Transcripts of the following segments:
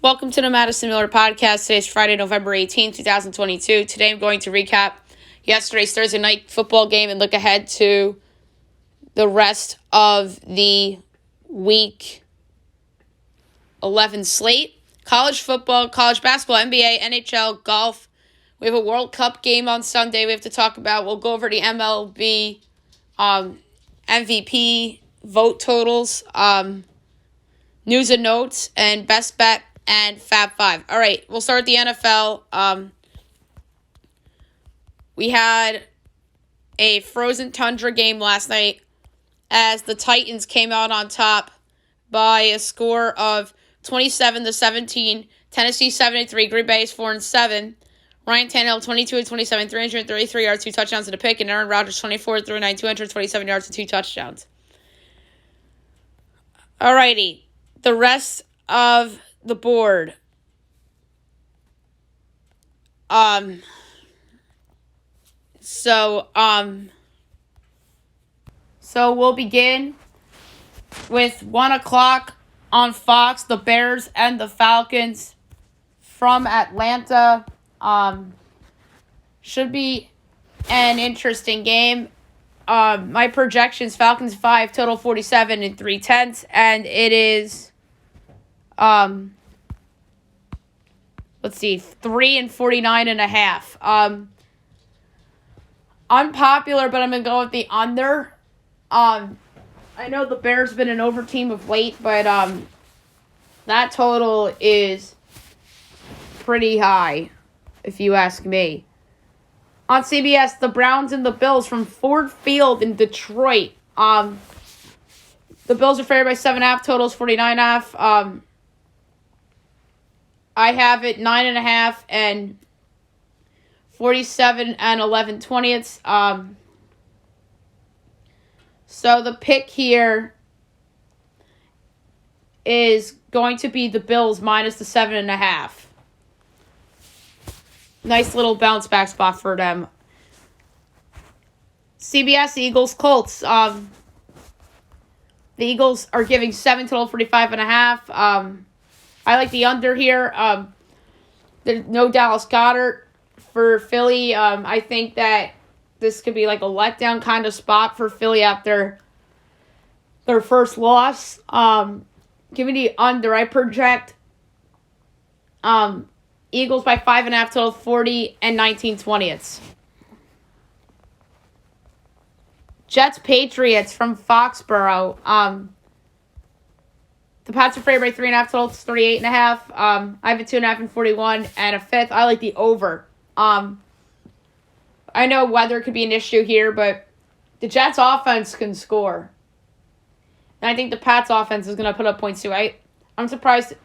Welcome to the Madison Miller Podcast. Today is Friday, November 18th, 2022. Today I'm going to recap yesterday's Thursday night football game and look ahead to the rest of the Week 11 slate. College football, college basketball, NBA, NHL, golf. We have a World Cup game on Sunday we have to talk about. We'll go over the MLB MVP vote totals, news and notes, and best bet and Fab 5. All right, we'll start with the NFL. We had a frozen tundra game last night as the Titans came out on top by a score of 27-17. Tennessee 7-3. Green Bay is 4-7. Ryan Tannehill 22-27, 333 yards, 2 touchdowns and a pick, and Aaron Rodgers 24-9, 227 yards and 2 touchdowns. Alrighty, the rest of the board. So we'll begin with 1 o'clock on Fox, the Bears and the Falcons from Atlanta. Should be an interesting game. My projections, Falcons 5, total 47 and 3/10, and it is 3-49.5. Unpopular, but I'm going to go with the under. I know the Bears have been an over team of late, but that total is pretty high, if you ask me. On CBS, the Browns and the Bills from Ford Field in Detroit. The Bills are favored by 7.5, totals 49.5. I have it 9.5 and 47 and 11/20. So the pick here is going to be the Bills minus the 7.5. Nice little bounce back spot for them. CBS, Eagles, Colts. The Eagles are giving 7, total 45.5. I like the under here. There's no Dallas Goedert for Philly. I think that this could be like a letdown kind of spot for Philly after their first loss. Give me the under. I project Eagles by 5.5, total 40 and 19/20. Jets, Patriots from Foxborough. The Pats are favored by 3.5, total 38.5. I have a 2.5 and 41 and a 5th. I like the over. I know weather could be an issue here, but the Jets offense can score. And I think the Pats offense is going to put up points too. I'm surprised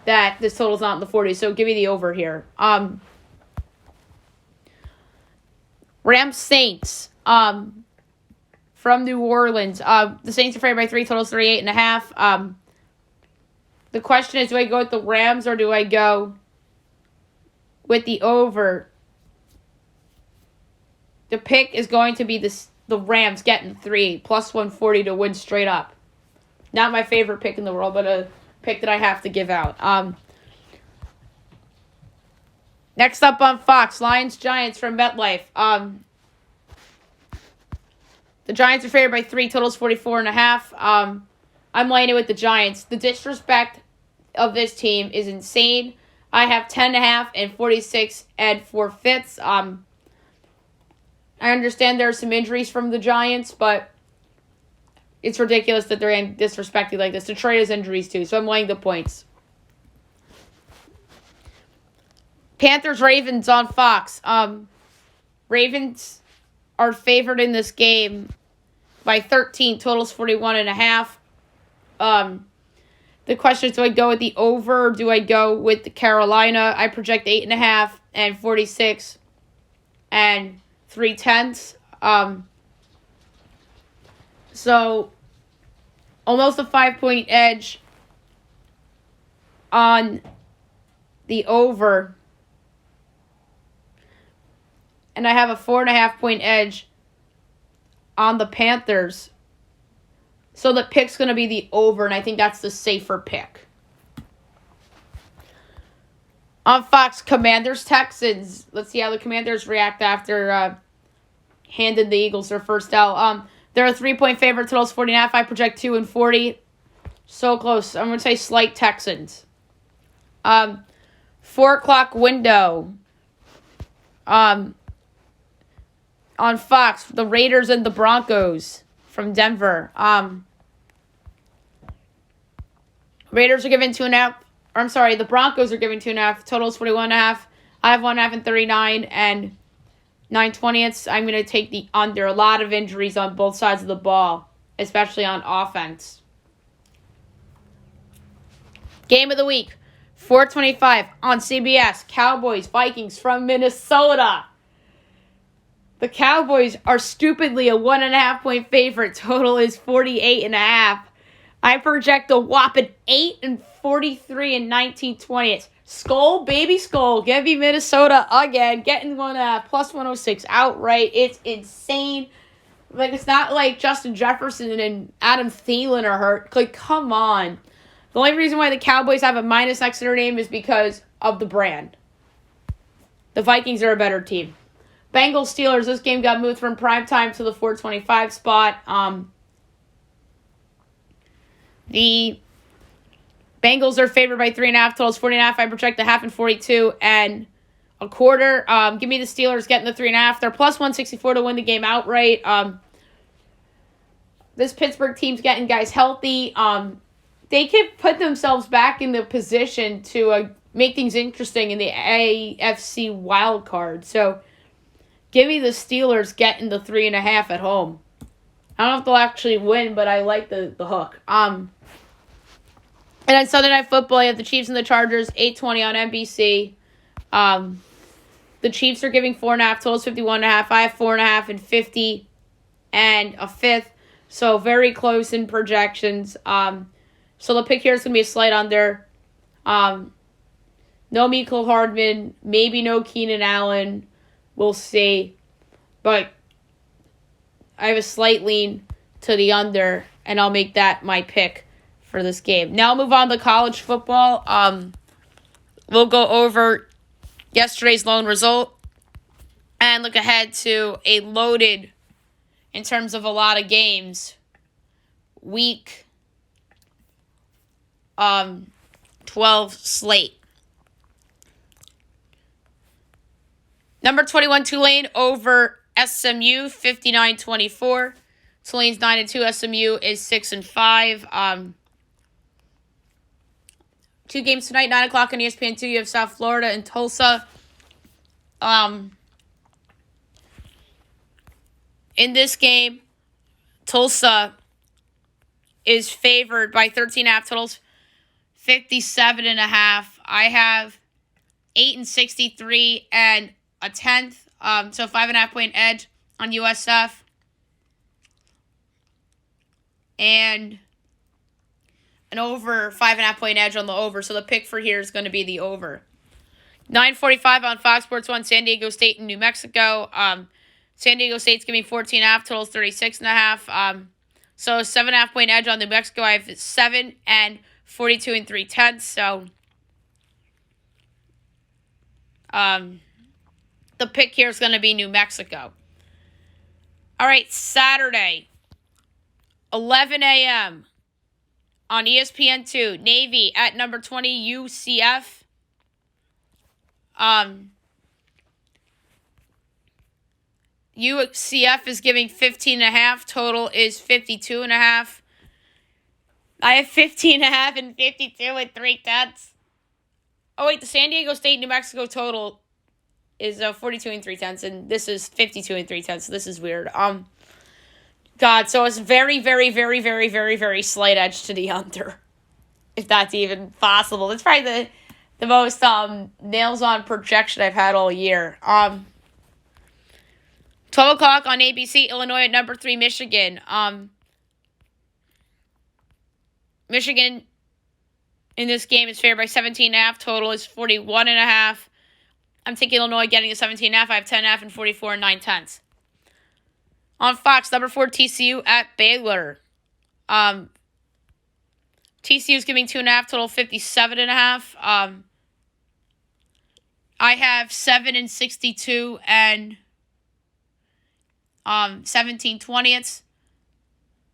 that this total's not in the 40s, so give me the over here. Rams, Saints. From New Orleans. The Saints are favored by 3, totals 38.5. The question is, do I go with the Rams or do I go with the over? The pick is going to be the Rams getting 3, plus 140 to win straight up. Not my favorite pick in the world, but a pick that I have to give out. Next up on Fox, Lions, Giants from MetLife. The Giants are favored by 3, totals 44.5. I'm laying it with the Giants. The disrespect of this team is insane. I have 10.5 and 46 and 4/5. I understand there are some injuries from the Giants, but it's ridiculous that they're disrespected like this. Detroit has injuries too, so I'm laying the points. Panthers, Ravens on Fox. Ravens are favored in this game by 13, totals 41.5. The question is, do I go with the over or do I go with the Carolina? I project 8.5 and 46 and 3/10. So almost a 5-point edge on the over. And I have a 4.5-point edge on the Panthers. So the pick's going to be the over, and I think that's the safer pick. On Fox, Commanders, Texans. Let's see how the Commanders react after handed the Eagles their first L. They're a 3-point favorite. Total's 40.5. I project 2 and 40. So close. I'm going to say slight Texans. 4 o'clock window. On Fox, the Raiders and the Broncos from Denver. Raiders are giving 2.5. Or I'm sorry, the Broncos are giving 2.5. Total is 41.5. I have 1.5 and 39 and 9/20. I'm going to take the under. A lot of injuries on both sides of the ball, especially on offense. Game of the week, 4:25 on CBS. Cowboys, Vikings from Minnesota. The Cowboys are stupidly a 1.5-point favorite. Total is 48.5. I project a whopping 8 and 43 and 19/20. Skull, baby skull. Give me Minnesota again. Getting one plus 106 outright. It's insane. Like, it's not like Justin Jefferson and Adam Thielen are hurt. Like, come on. The only reason why the Cowboys have a minus next to their name is because of the brand. The Vikings are a better team. Bengals, Steelers. This game got moved from primetime to the 4:25 spot. The Bengals are favored by 3.5. Totals 40.5. I project a half and 42 and a quarter. Give me the Steelers getting the 3.5. They're plus 164 to win the game outright. This Pittsburgh team's getting guys healthy. They can put themselves back in the position to make things interesting in the AFC wild card. So give me the Steelers getting the 3.5 at home. I don't know if they'll actually win, but I like the hook. And on Sunday Night Football, you have the Chiefs and the Chargers, 8:20 on NBC. The Chiefs are giving 4.5, totals 51.5. I have 4.5 and 50 and a fifth. So very close in projections. So the pick here is going to be a slight under. No Mecole Hardman, maybe no Keenan Allen. We'll see. But I have a slight lean to the under, and I'll make that my pick for this game. Now I'll move on to college football. We'll go over yesterday's lone result and look ahead to a loaded, in terms of a lot of games, week 12 slate. Number 21, Tulane over SMU, 59-24. Tulane's 9-2. SMU is 6-5. 2 games tonight, 9 o'clock on ESPN2. You have South Florida and Tulsa. In this game, Tulsa is favored by 13.5. Totals 57.5. I have 8 and 63 and a tenth. So 5.5 point edge on USF. And an over 5.5 point edge on the over. So the pick for here is going to be the over. 9:45 on Fox Sports 1, San Diego State and New Mexico. San Diego State's giving 14.5, totals 36.5. So 7.5 point edge on New Mexico. I have 7 and 42 and 3/10. So the pick here is going to be New Mexico. All right, Saturday, 11 a.m. on ESPN2, Navy at number 20, UCF. UCF is giving 15.5. Total is 52.5. I have 15.5 and 52 and 3/10. Oh, wait, the San Diego State, New Mexico total is 42 and 3/10, and this is 52 and 3/10. So this is weird. God, so it's very, very, very, very, very, very slight edge to the under, if that's even possible. It's probably the most nails on projection I've had all year. 12 o'clock on ABC, Illinois at number 3, Michigan. Michigan in this game is favored by 17.5. Total is 41.5. I'm taking Illinois getting a 17.5. I have 10.5 and 44 and 9/10. On Fox, number 4, TCU at Baylor. TCU is giving 2.5. Total 57.5. I have 7 and 62 and 17/20.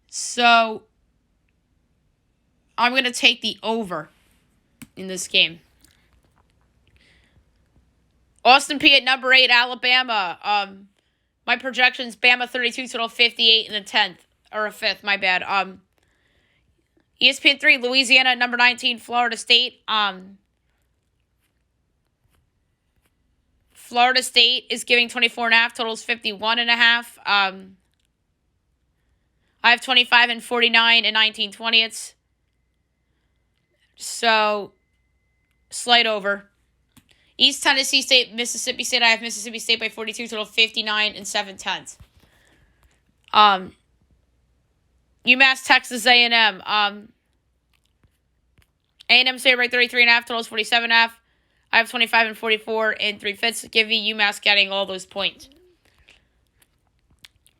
So I'm going to take the over in this game. Austin P at number 8, Alabama. My projections, Bama 32, total 58 in the 10th. Or a 5th, my bad. ESPN 3, Louisiana at number 19, Florida State. Florida State is giving 24.5, totals 51.5. I have 25 and 49 and 19/20. So, slight over. East Tennessee State, Mississippi State. I have Mississippi State by 42, total 59 and 7/10. UMass, Texas A&M. A&M State by 33.5, totals 47.5. I have 25 and 44 and 3/5. Give me UMass getting all those points.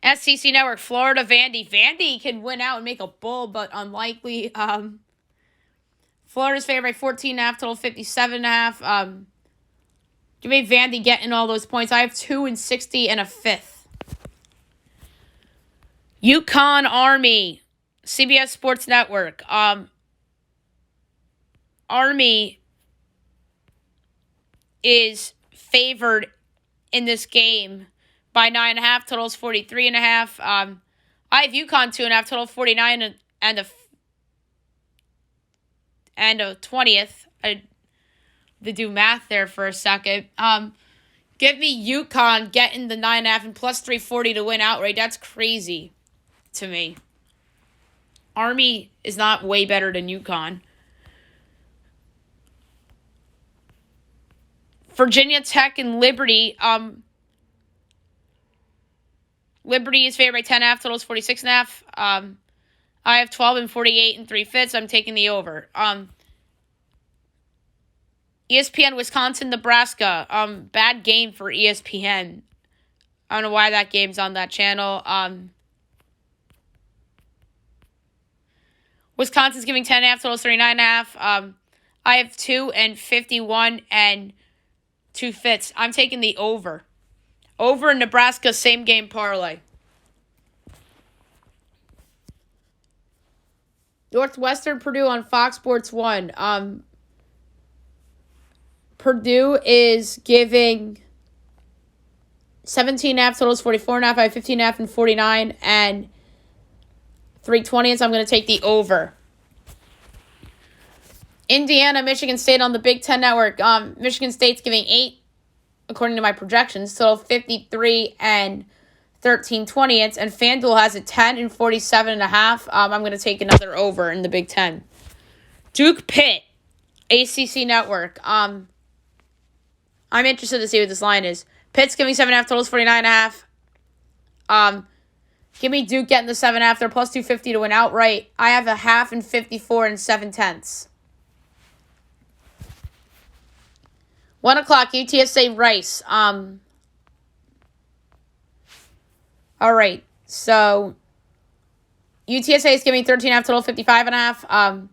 SEC Network, Florida, Vandy. Vandy can win out and make a bowl, but unlikely. Florida's favored by 14.5, total 57.5. Give me Vandy getting all those points. I have 2 and 60 and a 5th. UConn, Army, CBS Sports Network. Army is favored in this game by 9.5, totals 43.5. I have UConn 2.5, total 49 and a 20th. I to do math there for a second. Give me UConn getting the 9.5 and plus 340 to win outright. That's crazy to me. Army is not way better than UConn. Virginia Tech and Liberty. Liberty is favored by 10.5, totals 46.5. I have 12 and 48 and 3/5. I'm taking the over. ESPN, Wisconsin, Nebraska. Bad game for ESPN. I don't know why that game's on that channel. Wisconsin's giving 10.5, totals 39.5. I have 2 and 51 and 2/5. I'm taking the over. Over in Nebraska, same game parlay. Northwestern, Purdue on Fox Sports 1. Purdue is giving 17.5, totals 44.5. I have 15.5 and 49 and 3/20. So I'm going to take the over. Indiana, Michigan State on the Big Ten Network. Michigan State's giving 8, according to my projections, total 53 and 13/20. And FanDuel has a 10 and 47.5. I'm going to take another over in the Big Ten. Duke Pitt, ACC Network. I'm interested to see what this line is. Pitt's giving 7.5, totals 49.5. Give me Duke getting the 7.5. They're plus 250 to win outright. I have a 1/2 and 54 and 7/10. 1 o'clock, UTSA Rice. All right, so UTSA is giving 13.5, total 55.5.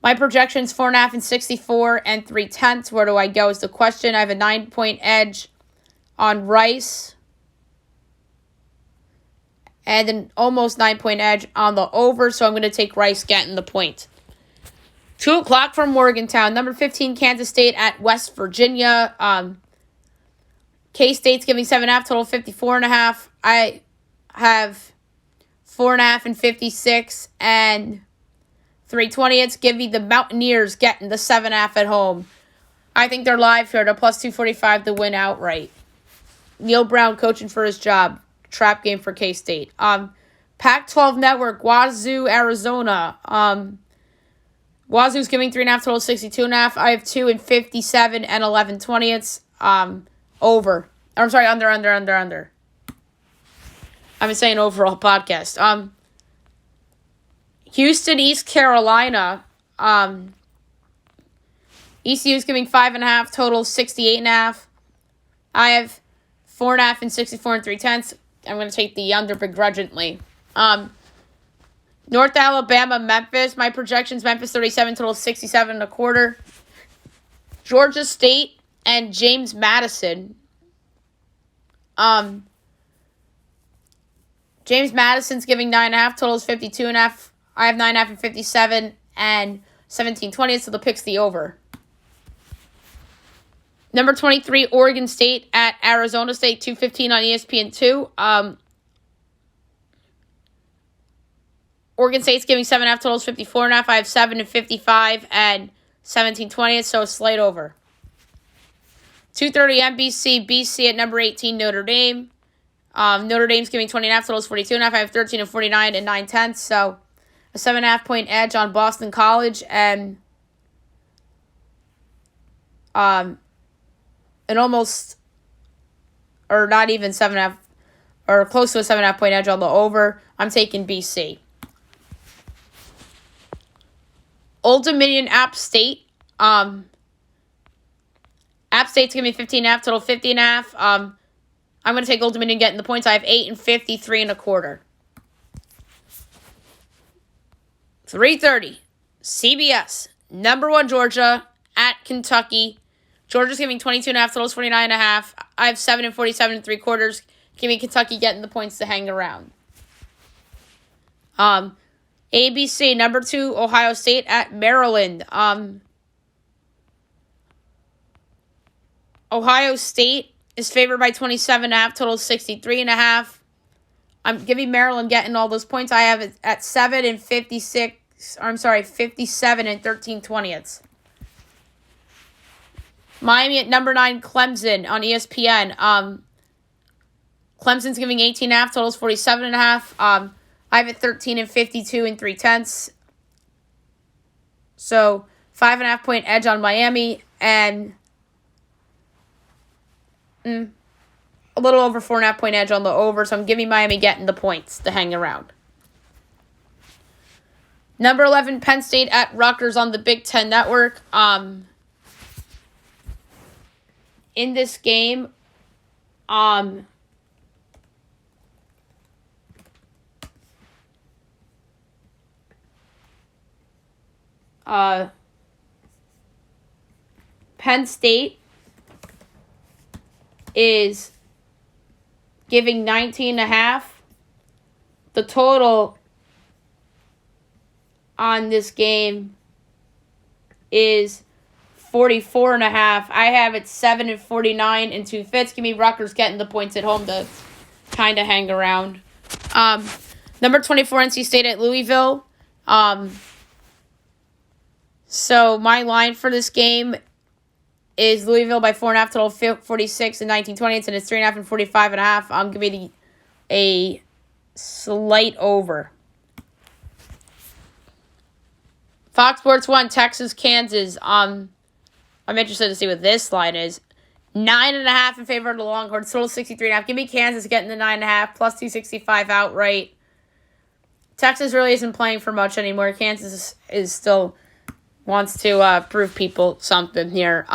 My projections 4.5 and 64 and 3/10. Where do I go is the question. I have a 9-point edge on Rice and an almost 9-point edge on the over, so I'm going to take Rice getting the point. 2 o'clock from Morgantown. Number 15, Kansas State at West Virginia. K-State's giving 7.5, total 54.5. I have 4.5 and 56 and 3/20. It's give me the Mountaineers getting the 7.5 at home. I think they're live here. They're plus 245 to win outright. Neil Brown coaching for his job. Trap game for K-State. Pac-12 Network, Wazoo, Arizona. Wazoo's giving 3.5, total 62.5. I have 2 and 57 and 11/20. Over. I'm sorry, under. I've been saying overall podcast. Houston, East Carolina. ECU's giving 5.5, total 68.5. I have 4.5 and 64 and 3/10. I'm going to take the under begrudgingly. North Alabama, Memphis. My projections, Memphis 37, total 67.25. Georgia State and James Madison. James Madison's giving 9.5. Total is 52.5. I have 9.5 and 57 and 17/20, so the pick's the over. Number 23, Oregon State at Arizona State, 2:15 on ESPN2. Oregon State's giving 7.5. Total is 54.5. I have 7 and 55 and 17/20, so a slight over. 2:30 NBC, BC at number 18, Notre Dame. Notre Dame's giving 20.5. Total is 42.5. I have 13 and 49 and 9/10, so a 7.5 point edge on Boston College, and an almost, or not even 7.5, or close to a 7.5 point edge on the over. I'm taking BC. Old Dominion, App State. App State's giving me 15.5. Total 50.5. I'm going to take Old Dominion getting the points. I have 8 and 53.25. 3:30, CBS, number 1 Georgia at Kentucky. Georgia's giving 22.5. Totals 49.5. I have 7 and 47.75. Give me Kentucky getting the points to hang around. ABC, number 2 Ohio State at Maryland. Ohio State is favored by 27.5. Total 63.5. I'm giving Maryland getting all those points. I have it at 7 and 57 and 13/20. Miami at number 9, Clemson on ESPN. Clemson's giving 18.5. Totals 47.5. I have it 13 and 52 and 3/10. So 5.5 point edge on Miami, and a little over 4.5 point edge on the over, so I'm giving Miami getting the points to hang around. Number 11, Penn State at Rutgers on the Big Ten Network. In this game, Penn State is giving 19.5. The total on this game is 44.5. I have it 7 and 49 and 2/5. Give me Rutgers getting the points at home to kind of hang around. Number 24, NC State at Louisville. So my line for this game is Louisville by 4.5. Total 46 and 19/20, and it's 3.5 and 45.5. I'm giving a slight over. Fox Sports 1, Texas, Kansas. I'm interested to see what this line is. 9.5 in favor of the Longhorns. Total 63.5. Give me Kansas getting the 9.5 plus 265 outright. Texas really isn't playing for much anymore. Kansas is still wants to prove people something here.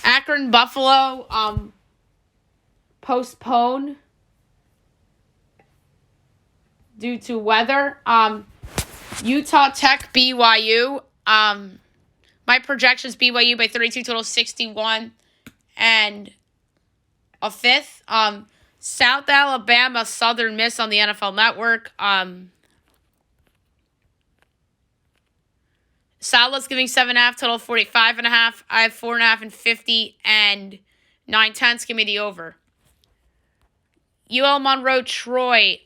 Akron, Buffalo, postpone due to weather. Utah Tech, BYU. My projection is BYU by 32, total 61 and a 5th. South Alabama, Southern Miss on the NFL Network. Sala's giving 7.5, total 45.5. I have 4.5 and 50 and 9/10. Give me the over. UL Monroe, Troy.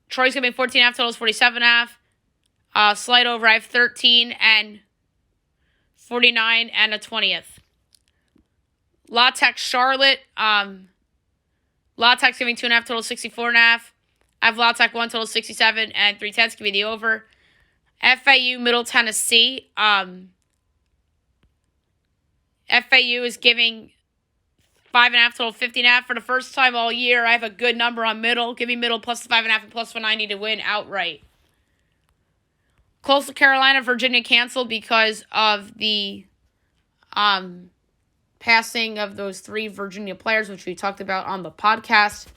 Troy's giving 14.5, totals 47.5. Slight over. I have 13 and 49 and a 20th. La Tech, Charlotte. La Tech's giving 2.5, total 64.5. I have La Tech 1, total 67 and 3/10. Give me the over. FAU, Middle Tennessee. FAU is giving 5.5, total 50.5. For the first time all year, I have a good number on Middle. Give me Middle plus 5.5 and plus 190 to win outright. Coastal Carolina, Virginia canceled because of the passing of those 3 Virginia players, which we talked about on the podcast.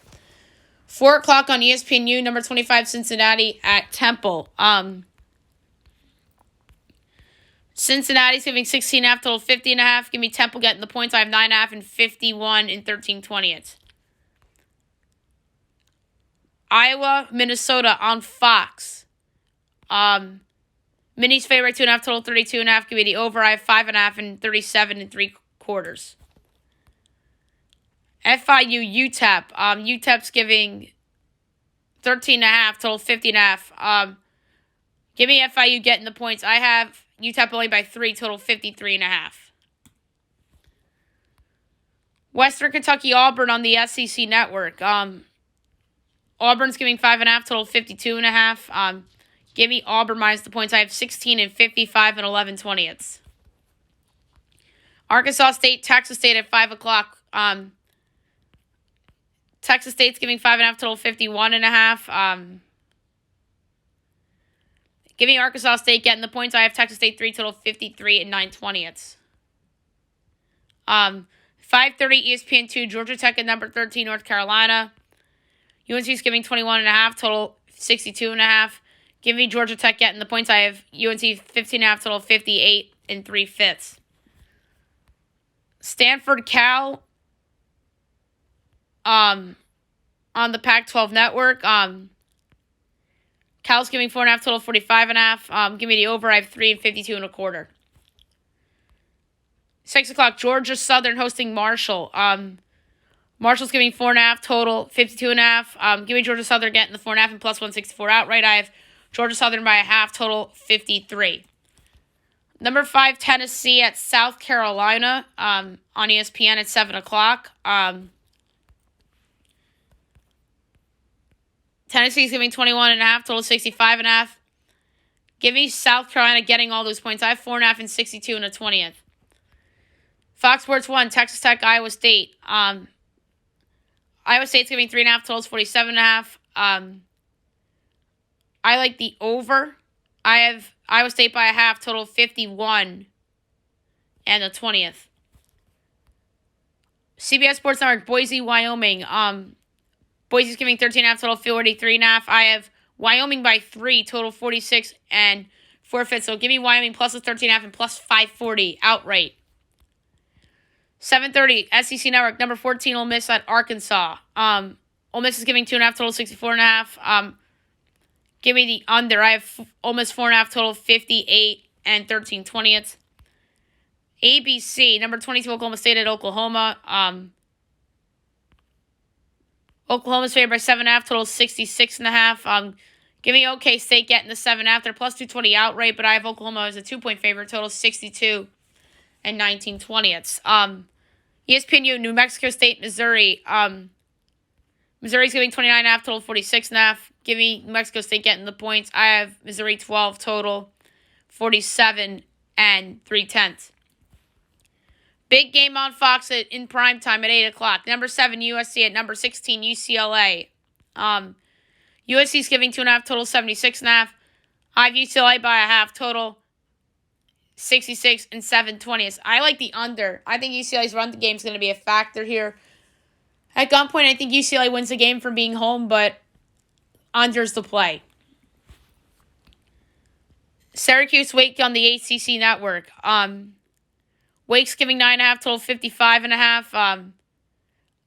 4 o'clock on ESPNU, number 25, Cincinnati at Temple. Cincinnati's giving 16.5, total 50.5. Give me Temple getting the points. I have 9.5 and 51 and 13/20. Iowa, Minnesota on Fox. Minnie's favorite 2.5, total 32.5. Give me the over. I have 5.5 and 37 3/4. FIU, UTEP. UTEP's giving 13.5, total 50.5. Give me FIU getting the points. I have UTEP only by 3, total 53.5. Western Kentucky, Auburn on the SEC Network. Auburn's giving 5.5, total 52.5. Give me Auburn minus the points. I have 16 and 55 and 11/20. Arkansas State, Texas State at 5 o'clock. Texas State's giving 5.5, total 51.5. Give me Arkansas State getting the points. I have Texas State 3, total 53 and 9/20. 5:30 ESPN 2, Georgia Tech at number 13, North Carolina. UNC's giving 21.5, total 62.5. Give me Georgia Tech getting the points. I have UNC 15.5, total 58 and 3/5. Stanford, Cal, on the Pac-12 Network. Cal's giving 4.5, total 45.5. Give me the over. I have 3 and 52 1/4. 6 o'clock, Georgia Southern hosting Marshall. Marshall's giving 4.5, total 52.5. Give me Georgia Southern getting the 4.5 and plus 164 outright. I have Georgia Southern by a half, total 53. Number 5, Tennessee at South Carolina on ESPN at 7 o'clock. Tennessee's giving 21.5, total 65.5. Give me South Carolina getting all those points. I have 4.5 and 62 1/20. Fox Sports 1, Texas Tech, Iowa State. Iowa State's giving 3.5, totals 47.5. I like the over. I have Iowa State by a half, total 51 and 1/20. CBS Sports Network, Boise, Wyoming. Boise's giving 13.5, total 43.5. I have Wyoming by 3, total 46 and 4/5. So give me Wyoming plus the 13.5 and plus 540 outright. 7:30 SEC Network, number 14, Ole Miss at Arkansas. Ole Miss is giving 2.5, total 64.5. Give me the under. I have Ole Miss 4.5, total 58 and 13/20. ABC, number 22, Oklahoma State at Oklahoma. Oklahoma's favored by 7.5, total 66.5. Give me OK State getting the 7.5. They're plus 220 outright, but I have Oklahoma as a 2-point favorite, total 62 and 19/20. ESPNU, New Mexico State, Missouri. Missouri's giving 29.5, total 46.5. Give me New Mexico State getting the points. I have Missouri 12, total 47 and 3/10. Big game on Fox in prime time at 8 o'clock. Number 7, USC at number 16, UCLA. USC's giving 2.5, total 76.5. I have UCLA by a half, total 66 and 7/20. I like the under. I think UCLA's run game is going to be a factor here. At gunpoint, I think UCLA wins the game from being home, but under's the play. Syracuse, Wake on the ACC Network. Wake's giving 9.5, total 55.5.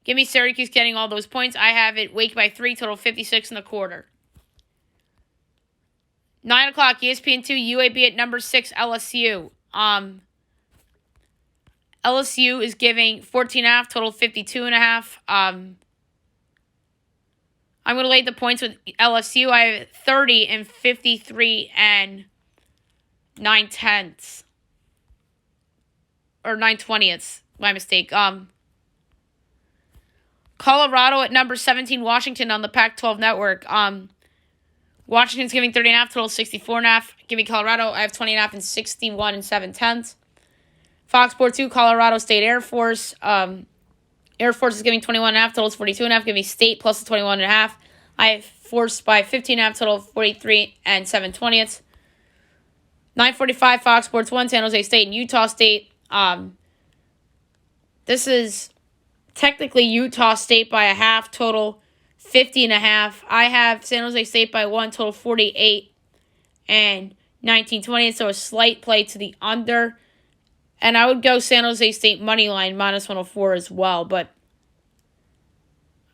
Give me Syracuse getting all those points. I have it Wake by 3, total 56 1/4. 9 o'clock, ESPN2, UAB at number 6, LSU. LSU is giving 14.5, total 52.5. I'm going to lay the points with LSU. I have 30 and 53 and 9/10. Or 9/20. My mistake. Colorado at number 17, Washington on the Pac-12 Network. Washington's giving 30.5, total 64.5. Give me Colorado. I have 20.5 and 61 and 7/10. Fox Sports 2, Colorado State Air Force. Air Force is giving 21.5, total 42.5. Give me State plus the 21.5. I have Force by 15.5, total 43 and 7/20. 9:45, Fox Sports 1, San Jose State and Utah State. This is technically Utah State by a half, total 50.5. I have San Jose State by 1, total 48 and 19/20, so a slight play to the under. And I would go San Jose State money line minus 104 as well, but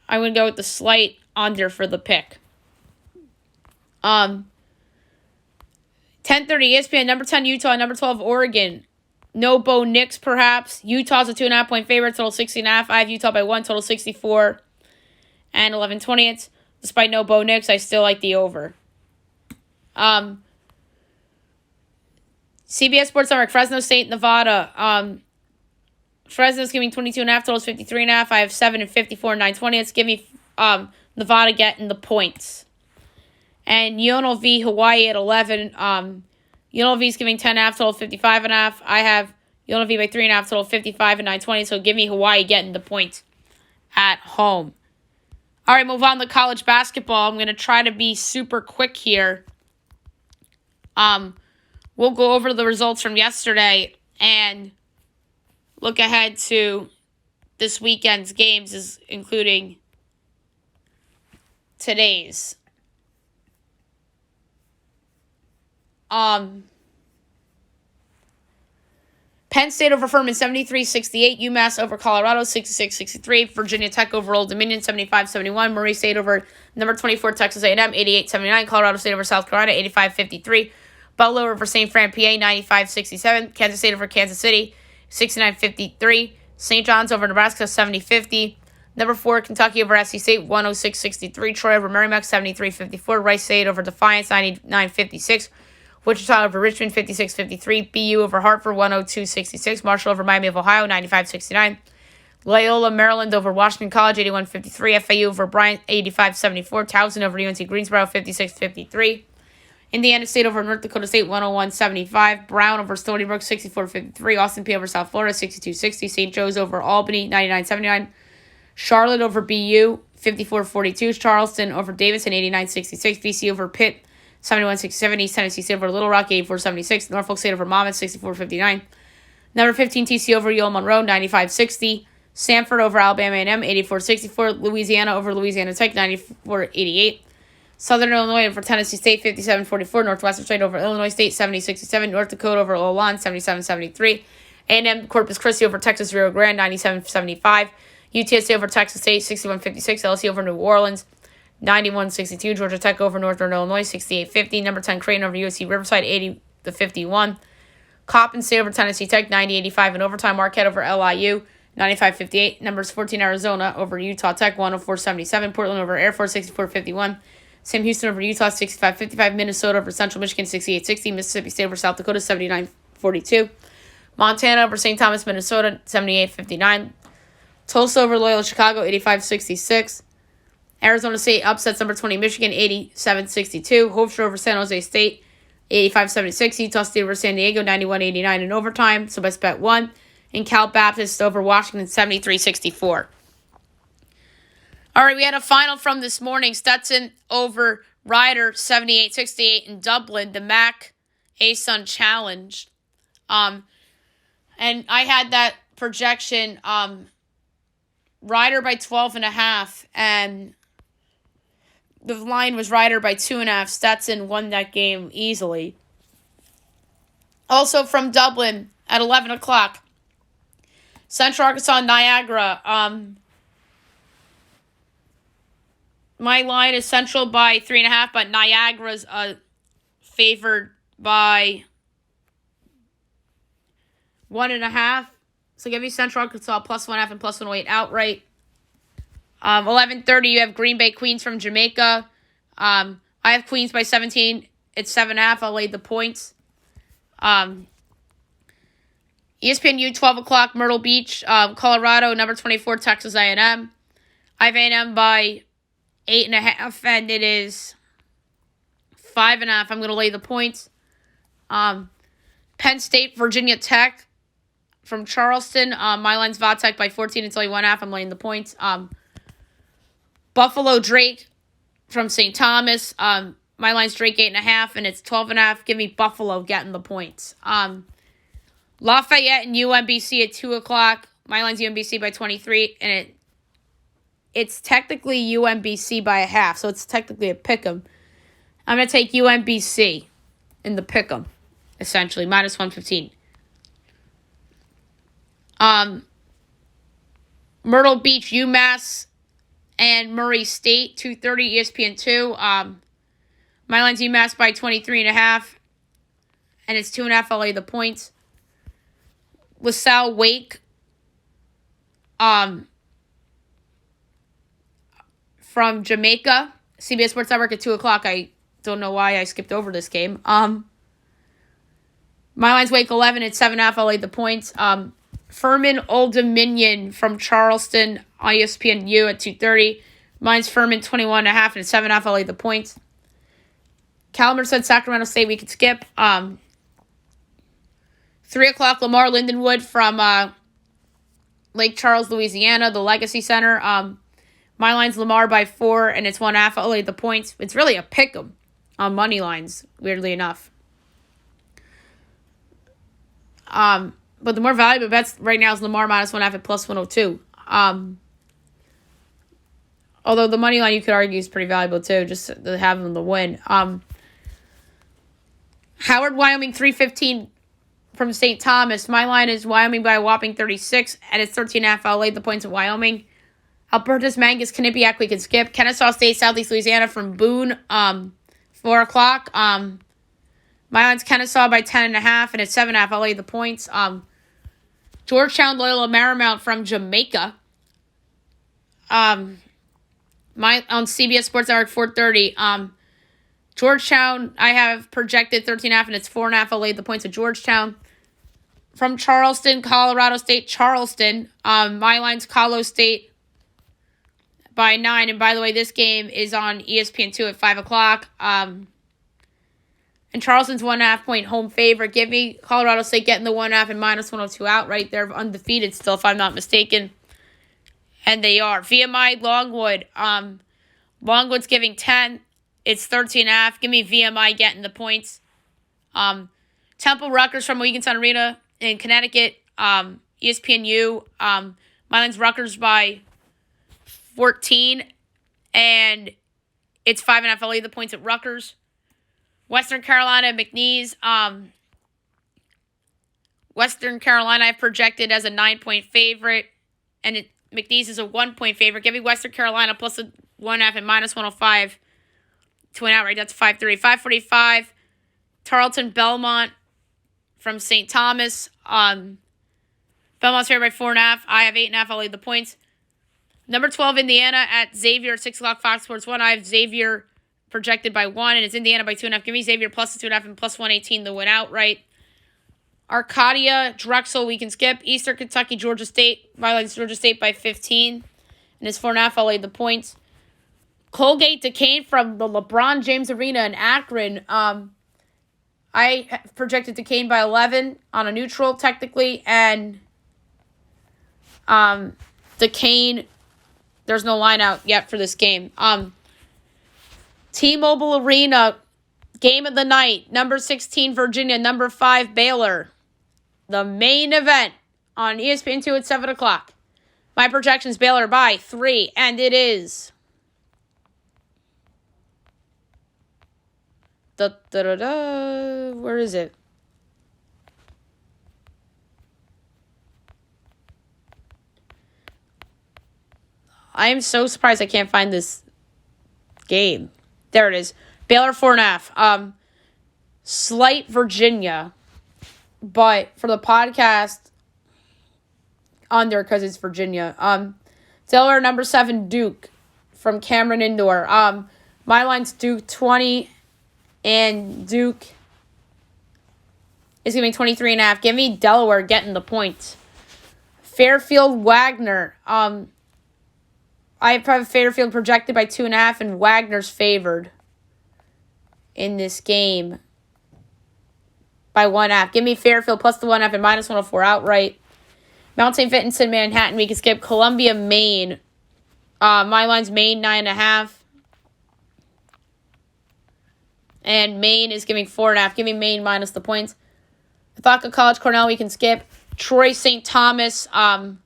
I would go with the slight under for the pick. 10:30 ESPN, number 10 Utah, number 12 Oregon. No Bo Nix, perhaps. Utah's a 2.5-point favorite, total 60.5. I have Utah by 1, total 64 and 11/20. Despite no Bo Nix, I still like the over. CBS Sports Network, Fresno State, Nevada. Fresno's giving 22.5, totals 53.5. I have 7 and 54 and 9/20. Give me Nevada getting the points. And UNLV, Hawaii at 11. UNLV's giving 10.5, total 55.5. I have UNLV by 3.5, total 55 and 9/20. So give me Hawaii getting the points at home. All right, move on to college basketball. I'm going to try to be super quick here. We'll go over the results from yesterday and look ahead to this weekend's games, including today's. Penn State over Furman 73-68. UMass over Colorado 66-63. Virginia Tech over Old Dominion 75-71. Murray State over number 24 Texas A&M 88-79. Colorado State over South Carolina 85-53. Butler over St. Fran, PA 95-67. Kansas State over Kansas City 69-53. St. John's over Nebraska 70-50. Number 4 Kentucky over SC State 106-63. Troy over Merrimack 73-54. Rice State over Defiance 99-56. Wichita over Richmond 56-53. BU over Hartford 102-66. Marshall over Miami of Ohio 95-69. Loyola Maryland over Washington College 81-53. FAU over Bryant 85-74. Towson over UNC Greensboro 56-53. Indiana State over North Dakota State 101-75. Brown over Stony Brook 64-53. Austin Peay over South Florida 62-60. St. Joe's over Albany 99-79. Charlotte over BU 54-42. Charleston over Davidson 89-66. BC over Pitt 71-67. East Tennessee State over Little Rock 84-76. Norfolk State over Monmouth 64-59. Number 15 TC over Yale Monroe 95-60. Samford over Alabama A&M 84-64. Louisiana over Louisiana Tech 94-88. Southern Illinois over Tennessee State 57-44. Northwestern State over Illinois State 70-67. North Dakota over Olan 77-73. A&M Corpus Christi over Texas Rio Grande 97-75. UTSA over Texas State 61-56. LSU over New Orleans 91-62. Georgia Tech over Northern Illinois 68-50. Number 10 Creighton over USC Riverside 80-51. Coppin State over Tennessee Tech 90-85 in overtime. Marquette over LIU 95-58. Numbers 14 Arizona over Utah Tech 104-77. Portland over Air Force 64-51. Sam Houston over Utah 65-55. Minnesota over Central Michigan 68-60. Mississippi State over South Dakota 79-42. Montana over St. Thomas, Minnesota 78-59. Tulsa over Loyola Chicago 85-66. Arizona State upsets number 20 Michigan 87-62. Hofstra over San Jose State 85-76. Utah State over San Diego 91-89 in overtime. So best bet 1. And Cal Baptist over Washington 73-64. All right, we had a final from this morning. Stetson over Ryder 78-68 in Dublin. The MAC ASUN Challenge. And I had that projection Ryder by 12.5, and the line was Ryder by 2.5. Stetson won that game easily. Also from Dublin at 11 o'clock, Central Arkansas Niagara. My line is Central by 3.5, but Niagara's favored by 1.5. So give me Central Arkansas plus 1.5 and plus 108 outright. 11:30, you have Green Bay Queens from Jamaica. I have Queens by 17. It's 7.5. I'll lay the points. ESPNU 12 o'clock, Myrtle Beach, Colorado, number 24, Texas A&M. I have A&M by 8.5, and it is 5.5. I'm going to lay the points. Penn State, Virginia Tech from Charleston. My line's Vatech by 14. It's only 1.5. I'm laying the points. Buffalo Drake from St. Thomas. My line's Drake 8.5, and it's 12.5. Give me Buffalo getting the points. Lafayette and UMBC at 2 o'clock. My line's UMBC by 23, and it's technically UMBC by 0.5, so it's technically a pick 'em. I'm going to take UMBC in the pick'em, essentially, minus 115. Myrtle Beach, UMass, and Murray State, 2:30, ESPN2. My line's UMass by 23.5, and it's 2.5 LA the points. LaSalle Wake, from Jamaica, CBS Sports Network at 2 o'clock. I don't know why I skipped over this game. My line's Wake 11, it's 7.5 LA the points. Furman Old Dominion from Charleston on ESPNU at 2:30. Mine's Furman 21.5, and it's 7.5 LA the points. Calumet said Sacramento State we could skip. 3 o'clock, Lamar Lindenwood from Lake Charles, Louisiana, the Legacy Center. My line's Lamar by 4, and it's 1.5 LA the points. It's really a pick'em on money lines, weirdly enough. But the more valuable bets right now is Lamar minus 1.5 at plus 102. Although the money line you could argue is pretty valuable too, just to have them to win. Howard, Wyoming 315 from St. Thomas. My line is Wyoming by a whopping 36, and it's 13.5 LA the points of Wyoming. Albertus Mangus, Quinnipiac we can skip. Kennesaw State, Southeast Louisiana from Boone, 4 o'clock. My line's Kennesaw by 10.5, and it's 7.5 LA the points. Georgetown, Loyola Marymount from Jamaica. On CBS Sports Network 4:30. Georgetown, I have projected 13.5, and it's 4.5 LA the points of Georgetown. From Charleston, Colorado State, Charleston. My line's Colo State by 9. And by the way, this game is on ESPN2 at 5 o'clock. And Charleston's 1.5 point home favorite. Give me Colorado State getting the 1.5 and minus 102 outright. They're undefeated still, if I'm not mistaken. And they are. VMI Longwood. Longwood's giving 10. It's 13.5. Give me VMI getting the points. Temple Rutgers from Mohegan Sun Arena in Connecticut. ESPNU. My line's Rutgers by 14. And it's 5.5 LA the points at Rutgers. Western Carolina, McNeese. Western Carolina I've projected as a 9-point favorite. And McNeese is a 1-point favorite. Give me Western Carolina plus a 1.5 and minus 105 to win outright. That's 5:30. 5:45. Tarleton Belmont from St. Thomas. Belmont's favored by 4.5. I have 8.5. I'll lead the points. Number 12, Indiana at Xavier at 6 o'clock. Fox Sports 1. I have Xavier projected by 1, and it's Indiana by 2.5. Give me Xavier plus the 2.5 and plus 118 to win outright. Arcadia, Drexel, we can skip. Eastern Kentucky, Georgia State. My line's Georgia State by 15. And it's 4.5. I'll lead the points. Colgate Duquesne from the LeBron James Arena in Akron. I projected Duquesne by 11 on a neutral, technically. And Duquesne, there's no line out yet for this game. T-Mobile Arena, game of the night. Number 16, Virginia. Number 5, Baylor. The main event on ESPN2 at 7 o'clock. My projection's Baylor by 3, and it is. Where is it? I am so surprised I can't find this game. There it is. Baylor 4.5. Slight Virginia. But for the podcast, under because it's Virginia. Delaware number 7, Duke from Cameron Indoor. My line's Duke 20, and Duke is giving 23.5. Give me Delaware getting the points. Fairfield Wagner. I have Fairfield projected by 2.5, and Wagner's favored in this game by 1.5. Give me Fairfield plus the 1.5 and minus 104 outright. Mount St. Vincent, Manhattan, we can skip. Columbia, Maine. My line's Maine 9.5. And Maine is giving 4.5. Give me Maine minus the points. Ithaca College, Cornell, we can skip. Troy, St. Thomas. My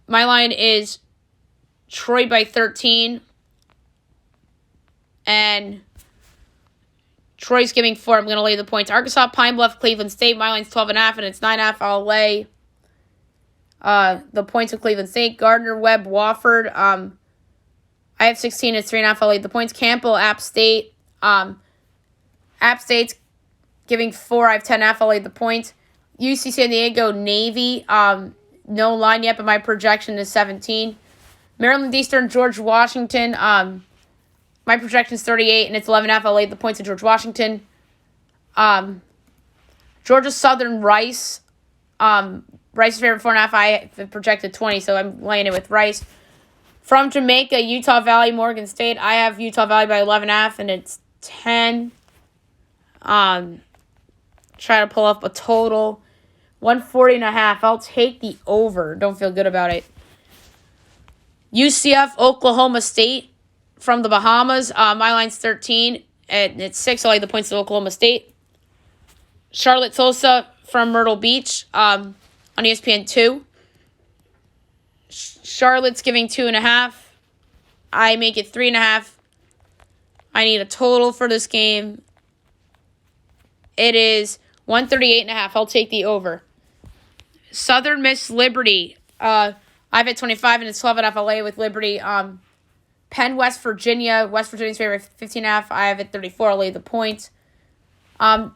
line is Troy by 13. And Troy's giving 4. I'm going to lay the points. Arkansas, Pine Bluff, Cleveland State. My line's 12.5, and it's 9.5. I'll lay the points of Cleveland State. Gardner, Webb, Wofford. I have 16. It's 3.5. I'll lay the points. Campbell, App State. App State's giving 4. I have 10.5. I'll lay the points. UC San Diego, Navy. No line yet, but my projection is 17. Maryland Eastern, George Washington. My projection is 38, and it's 11.5. I'll lay the points of George Washington. Georgia Southern, Rice. Rice's favorite 4.5. I have projected 20, so I'm laying it with Rice. From Jamaica, Utah Valley, Morgan State. I have Utah Valley by 11.5, and it's 10. Try to pull up a total. 140.5. I'll take the over. Don't feel good about it. UCF, Oklahoma State from the Bahamas. My line's 13, and it's 6. I'll lay the points to Oklahoma State. Charlotte Tulsa from Myrtle Beach on ESPN 2. Charlotte's giving 2.5. I make it 3.5. I need a total for this game. It is 138.5. I'll take the over. Southern Miss Liberty. I've at 25, and it's 12.5. I'll lay it with Liberty. Penn, West Virginia. West Virginia's favorite, 15.5. I have at 34. I'll lay the points. I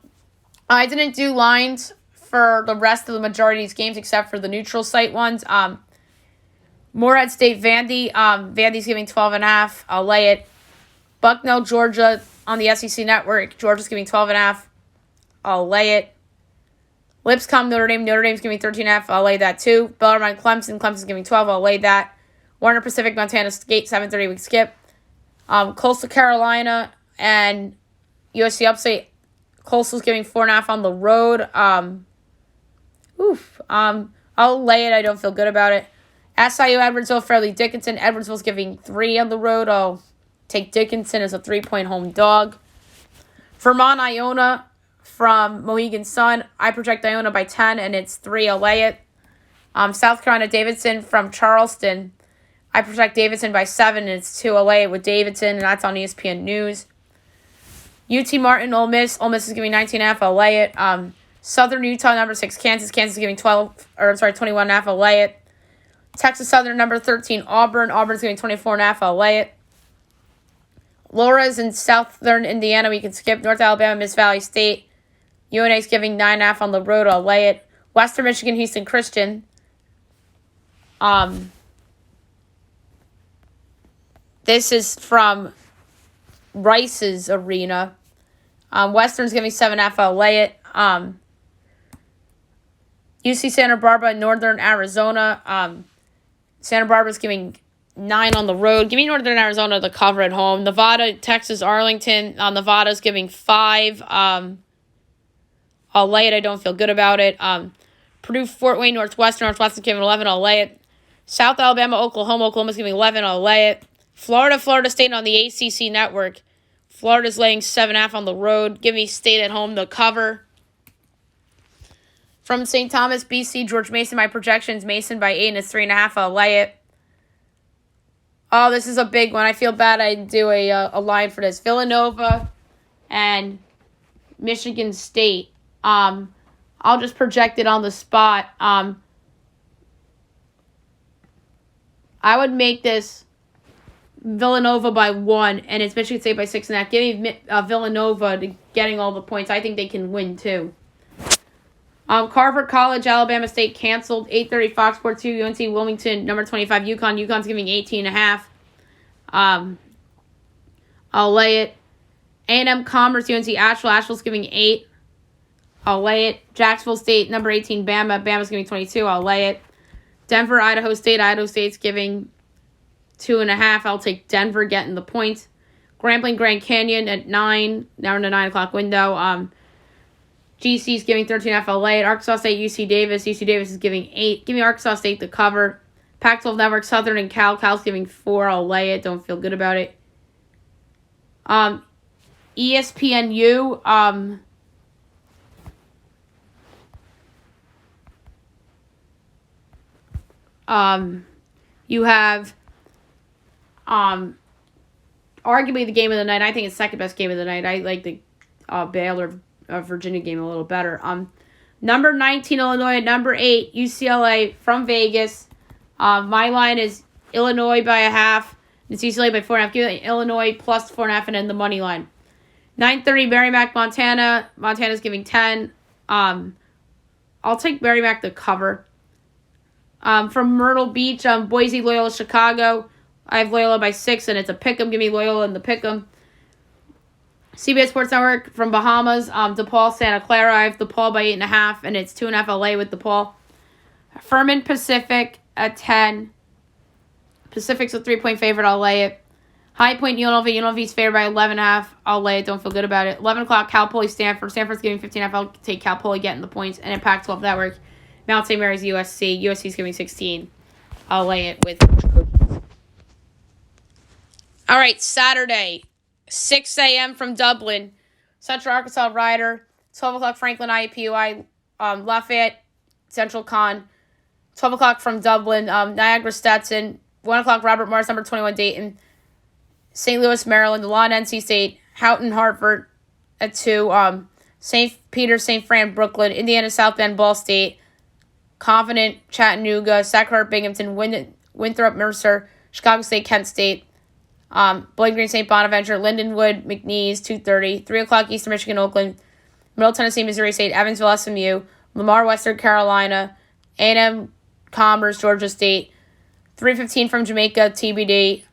didn't do lines for the rest of the majority of these games except for the neutral site ones. Morehead State, Vandy. Vandy's giving 12.5. I'll lay it. Bucknell, Georgia on the SEC Network. Georgia's giving 12.5. I'll lay it. Lipscomb, Notre Dame. Notre Dame's giving 13.5. I'll lay that too. Bellarmine, Clemson. Clemson's giving 12. I'll lay that. Warner Pacific, Montana State, 7:30 week skip. Coastal Carolina and USC Upstate. Coastal's giving 4.5 on the road. I'll lay it. I don't feel good about it. SIU, Edwardsville, Fairleigh Dickinson. Edwardsville's giving 3 on the road. I'll take Dickinson as a 3-point home dog. Vermont, Iona from Mohegan Sun. I project Iona by 10, and it's 3. I'll lay it. South Carolina, Davidson from Charleston. I project Davidson by 7, and it's 2. I'll lay it with Davidson, and that's on ESPN News. UT Martin, Ole Miss. Ole Miss is giving 19.5. I'll lay it. Southern Utah, number 6, Kansas. Kansas is giving 21.5. I'll lay it. Texas Southern, number 13, Auburn. Auburn's giving 24.5. I'll lay it. Laura's in Southern Indiana. We can skip. North Alabama, Miss Valley State. UNA's giving 9.5 on the road. I'll lay it. Western Michigan, Houston Christian. This is from Rice's arena. Western's giving 7.5. I'll lay it. UC Santa Barbara, Northern Arizona. Santa Barbara's giving 9 on the road. Give me Northern Arizona to cover at home. Nevada, Texas, Arlington. Nevada's giving 5. I'll lay it. I don't feel good about it. Purdue, Fort Wayne, Northwestern. Northwestern's giving 11. I'll lay it. South Alabama, Oklahoma. Oklahoma's giving 11. I'll lay it. Florida, Florida State on the ACC Network. Florida's laying 7.5 on the road. Give me State at home to cover. From St. Thomas, BC, George Mason, my projections, Mason by 8, and it's 3.5. I'll lay it. Oh, this is a big one. I feel bad I didn't do a line for this. Villanova and Michigan State. I'll just project it on the spot. I would make this Villanova by 1, and it's Michigan State by 6.5. Give me Villanova to getting all the points. I think they can win, too. Carver College, Alabama State canceled. 8:30 Fox Sports 2, UNC Wilmington, number 25 UConn. UConn's giving 18.5. I'll lay it. A&M Commerce, UNC Asheville. Asheville's giving 8. I'll lay it. Jacksonville State, number 18 Bama. Bama's giving 22. I'll lay it. Denver, Idaho State. Idaho State's giving 2.5. I'll take Denver getting the points. Grambling, Grand Canyon at 9. Now in the 9 o'clock window. GC's giving 13.5. I'll lay it. Arkansas State, UC Davis. UC Davis is giving 8. Give me Arkansas State to cover. Pac-12 Network, Southern and Cal. Cal's giving 4. I'll lay it. Don't feel good about it. ESPNU. You have arguably the game of the night. I think it's second best game of the night. I like the Baylor Virginia game a little better. Number 19 Illinois, number 8 UCLA from Vegas. My line is Illinois by a half. It's UCLA by 4.5. Give it Illinois plus 4.5 and then the money line. 9:30 Merrimack, Montana. Montana's giving 10. I'll take Merrimack to cover. From Myrtle Beach, Boise, Loyola, Chicago. I have Loyola by 6, and it's a pick'em. Give me Loyola in the pick'em. CBS Sports Network from Bahamas, DePaul, Santa Clara. I have DePaul by 8.5, and it's 2.5 LA with DePaul. Furman Pacific at 10. Pacific's a 3-point favorite. I'll lay it. High Point UNLV. UNLV's favored by 11.5. I'll lay it. Don't feel good about it. 11 o'clock Cal Poly Stanford. Stanford's giving 15.5. I'll take Cal Poly getting the points. And in Pac-12 Network, Mount St. Mary's USC. USC's giving 16. I'll lay it with coaches. All right, Saturday, 6 a.m. from Dublin. Central Arkansas Rider. 12 o'clock Franklin IUPUI. Lafayette Central Con. 12 o'clock from Dublin. Niagara Stetson. 1 o'clock Robert Morris, number 21 Dayton. St. Louis, Maryland. Lawn, NC State. Houghton, Hartford at 2. St. Peter, St. Fran, Brooklyn. Indiana, South Bend, Ball State. Confident, Chattanooga. Sacramento, Binghamton. Winthrop, Mercer. Chicago State, Kent State. Bowling Green, St. Bonaventure. Lindenwood, McNeese, 2:30. 3 o'clock Eastern Michigan, Oakland. Middle Tennessee, Missouri State. Evansville, SMU. Lamar, Western Carolina. A&M, Commerce, Georgia State. 3:15 from Jamaica, TBD.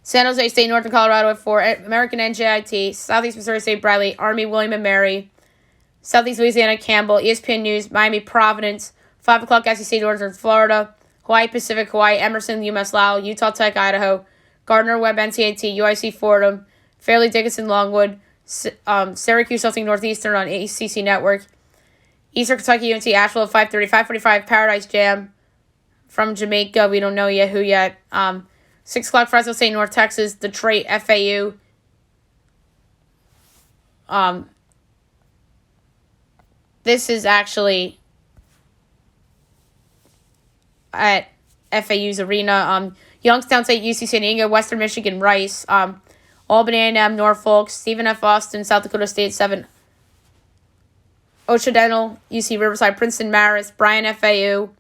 San Jose State, Northern Colorado at 4. American NJIT. Southeast Missouri State, Bradley. Army, William and Mary. Southeast Louisiana, Campbell. ESPN News, Miami, Providence. 5 o'clock SEC, Northern Florida. Hawaii Pacific, Hawaii, Emerson, UMass Lowell. Utah Tech, Idaho. Gardner Webb, NCAT. UIC, Fordham. Fairleigh Dickinson, Longwood. Syracuse, Celtic Northeastern on ACC Network. Eastern Kentucky, UNT, Asheville at 5:30. 5:45, Paradise Jam. From Jamaica, we don't know yet who yet. 6 o'clock, Fresno State, North Texas. Detroit, FAU. This is actually at FAU's arena. Youngstown State, UC San Diego, Western Michigan, Rice. Albany A&M, Norfolk. Stephen F. Austin, South Dakota State, 7. Occidental, UC Riverside, Princeton, Marist. Bryan, FAU.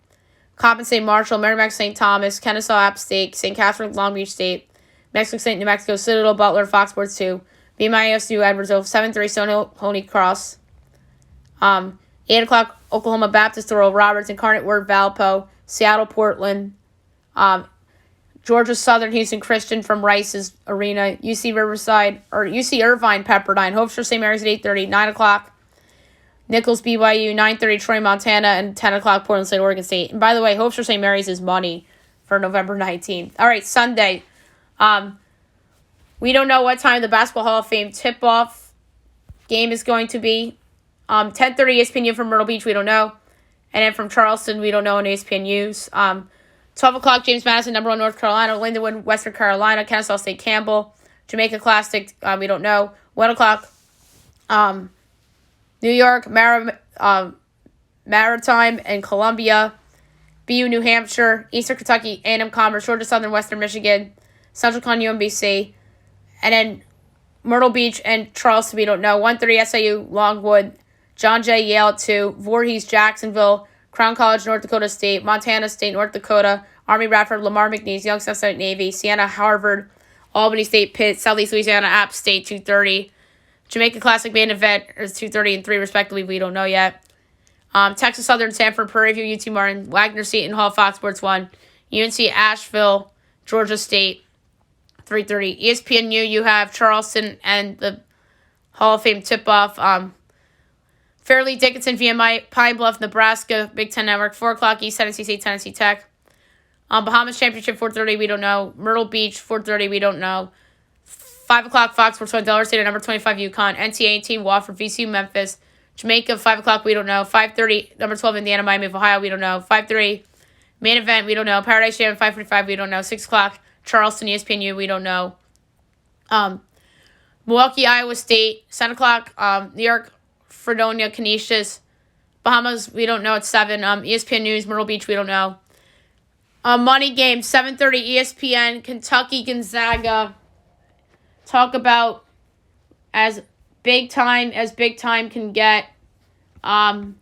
Coppin State, Marshall. Merrimack, St. Thomas. Kennesaw, App State. St. Catharines, Long Beach State. Mexico State, New Mexico. Citadel, Butler, Fox Sports 2. BMISU, Edwardsville. 7:30, Stonehill, Holy Cross. 8 o'clock, Oklahoma Baptist, Oral Roberts. Incarnate Word, Valpo. Seattle, Portland. Georgia Southern, Houston Christian from Rice's arena. UC Riverside, or UC Irvine, Pepperdine. Hofstra, St. Mary's at 8:30. 9 o'clock, Nichols, BYU. 9:30, Troy, Montana. And 10 o'clock, Portland State, Oregon State. And by the way, Hofstra, St. Mary's is money for November 19th. All right, Sunday. We don't know what time the Basketball Hall of Fame tip-off game is going to be. 10:30, ESPN from Myrtle Beach, we don't know. And then from Charleston, we don't know on ESPN News. 12 o'clock, James Madison, number 1, North Carolina. Lindenwood, Western Carolina. Kennesaw State, Campbell. Jamaica Classic, we don't know. 1 o'clock, New York, Maritime and Columbia. BU, New Hampshire. Eastern Kentucky, A&M Commerce. Georgia Southern, Western Michigan. Central Con, UMBC. And then Myrtle Beach and Charleston, we don't know. 1:30, SIU, Longwood. John Jay, Yale at 2. Voorhees, Jacksonville. Crown College, North Dakota State. Montana State, North Dakota. Army, Radford. Lamar, McNeese. Youngstown State, Navy. Siena, Harvard. Albany State, Pitt. Southeast Louisiana, App State, 2:30. Jamaica Classic main event is 2:30 and 3 respectively. We don't know yet. Texas Southern, Sanford, Prairie View, UT Martin. Wagner, Seton Hall, Fox Sports 1. UNC, Asheville. Georgia State, 3:30. ESPNU, you have Charleston and the Hall of Fame tip-off. Fairleigh Dickinson, VMI, Pine Bluff, Nebraska, Big Ten Network. 4 o'clock, East Tennessee State, Tennessee Tech. Bahamas Championship, 4:30, we don't know. Myrtle Beach, 4:30, we don't know. 5 o'clock, Fox Sports 1, Delaware State at number 25, UConn. NCAA, Wofford, VCU, Memphis. Jamaica, 5 o'clock, we don't know. 5:30, number 12, Indiana, Miami of Ohio, we don't know. 5:30, main event, we don't know. Paradise Jam, 5:45, we don't know. 6 o'clock, Charleston, ESPNU, we don't know. Milwaukee, Iowa State. 7 o'clock, New York, Fredonia, Canisius. Bahamas, we don't know. It's 7. ESPN News, Myrtle Beach, we don't know. Money game, 7:30, ESPN, Kentucky, Gonzaga. Talk about as big time as big time can get. An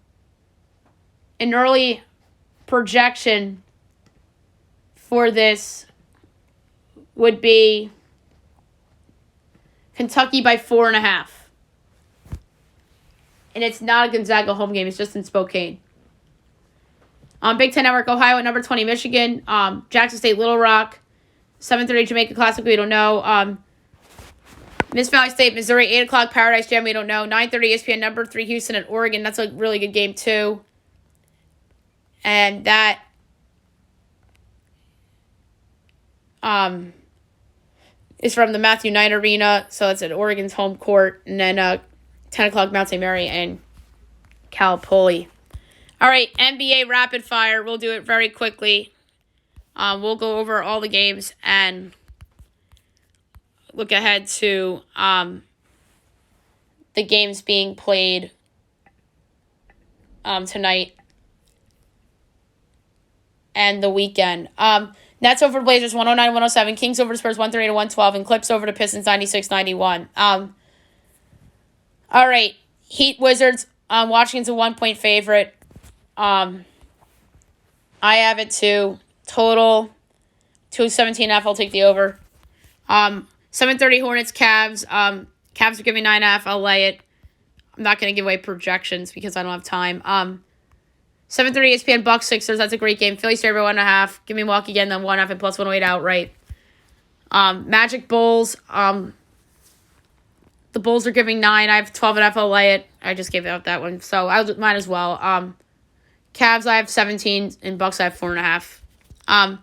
early projection for this would be Kentucky by 4.5. And it's not a Gonzaga home game. It's just in Spokane. Big Ten Network, Ohio at number 20, Michigan. Jackson State, Little Rock. 7:30 Jamaica Classic, we don't know. Miss Valley State, Missouri, 8 o'clock Paradise Jam, we don't know. 9:30 ESPN, number 3 Houston at Oregon. That's a really good game, too. And that is from the Matthew Knight Arena. So it's at Oregon's home court. And then 10 o'clock Mount St. Mary and Cal Poly. All right, NBA Rapid Fire. We'll do it very quickly. We'll go over all the games and look ahead to the games being played tonight and the weekend. Nets over Blazers 109-107. Kings over the Spurs 138-112. And Clips over the Pistons 96-91. All right, Heat Wizards. Washington's a 1-point favorite. I have it to total 217.5. I'll take the over. 7:30 Hornets Cavs. Cavs are giving 9.5. I'll lay it. I'm not going to give away projections because I don't have time. 7:30 ESPN Bucks Sixers. That's a great game. Philly Straight by 1.5. Give me Milwaukee again. Then 1.5 and plus 108 outright. Magic Bulls. The Bulls are giving 9. I have 12.5. I'll lay it. I just gave out that one, so I might as well. Cavs, I have 17, and Bucks, I have 4.5.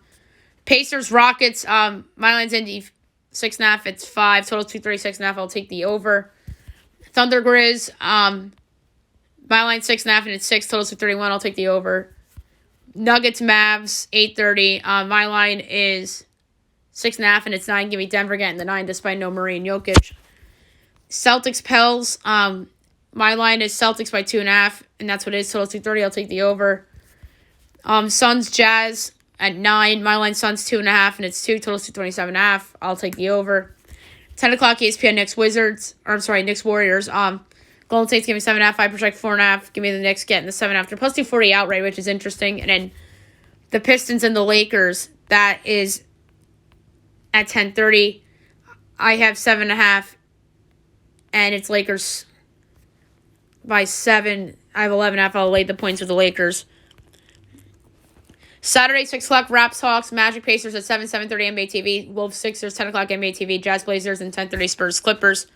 Pacers, Rockets, my line's Indy 6.5. It's 5. Total 236.5. I'll take the over. Thunder Grizz, my line's 6.5, and it's 6. Total 231. I'll take the over. Nuggets, Mavs, 8:30. My line is 6.5, and it's 9. Give me Denver getting the 9 despite no Murray and Jokic. Celtics, Pels, my line is Celtics by 2.5, and that's what it is. Total 230. I'll take the over. Suns, Jazz at 9. My line Suns 2.5, and it's 2. Total 227.5. I'll take the over. 10 o'clock ESPN Knicks Knicks Warriors. Golden State's giving 7.5. I project 4.5. Give me the Knicks getting the 7.5. They're plus 240 outright, which is interesting. And then the Pistons and the Lakers, that is at 10:30. I have 7.5. And it's Lakers by 7. I have 11.5. I'll lay the points with the Lakers. Saturday, 6 o'clock, Raps Hawks, Magic Pacers at 7:30 NBA TV. Wolves Sixers, 10 o'clock NBA TV. Jazz Blazers, and 10:30 Spurs Clippers.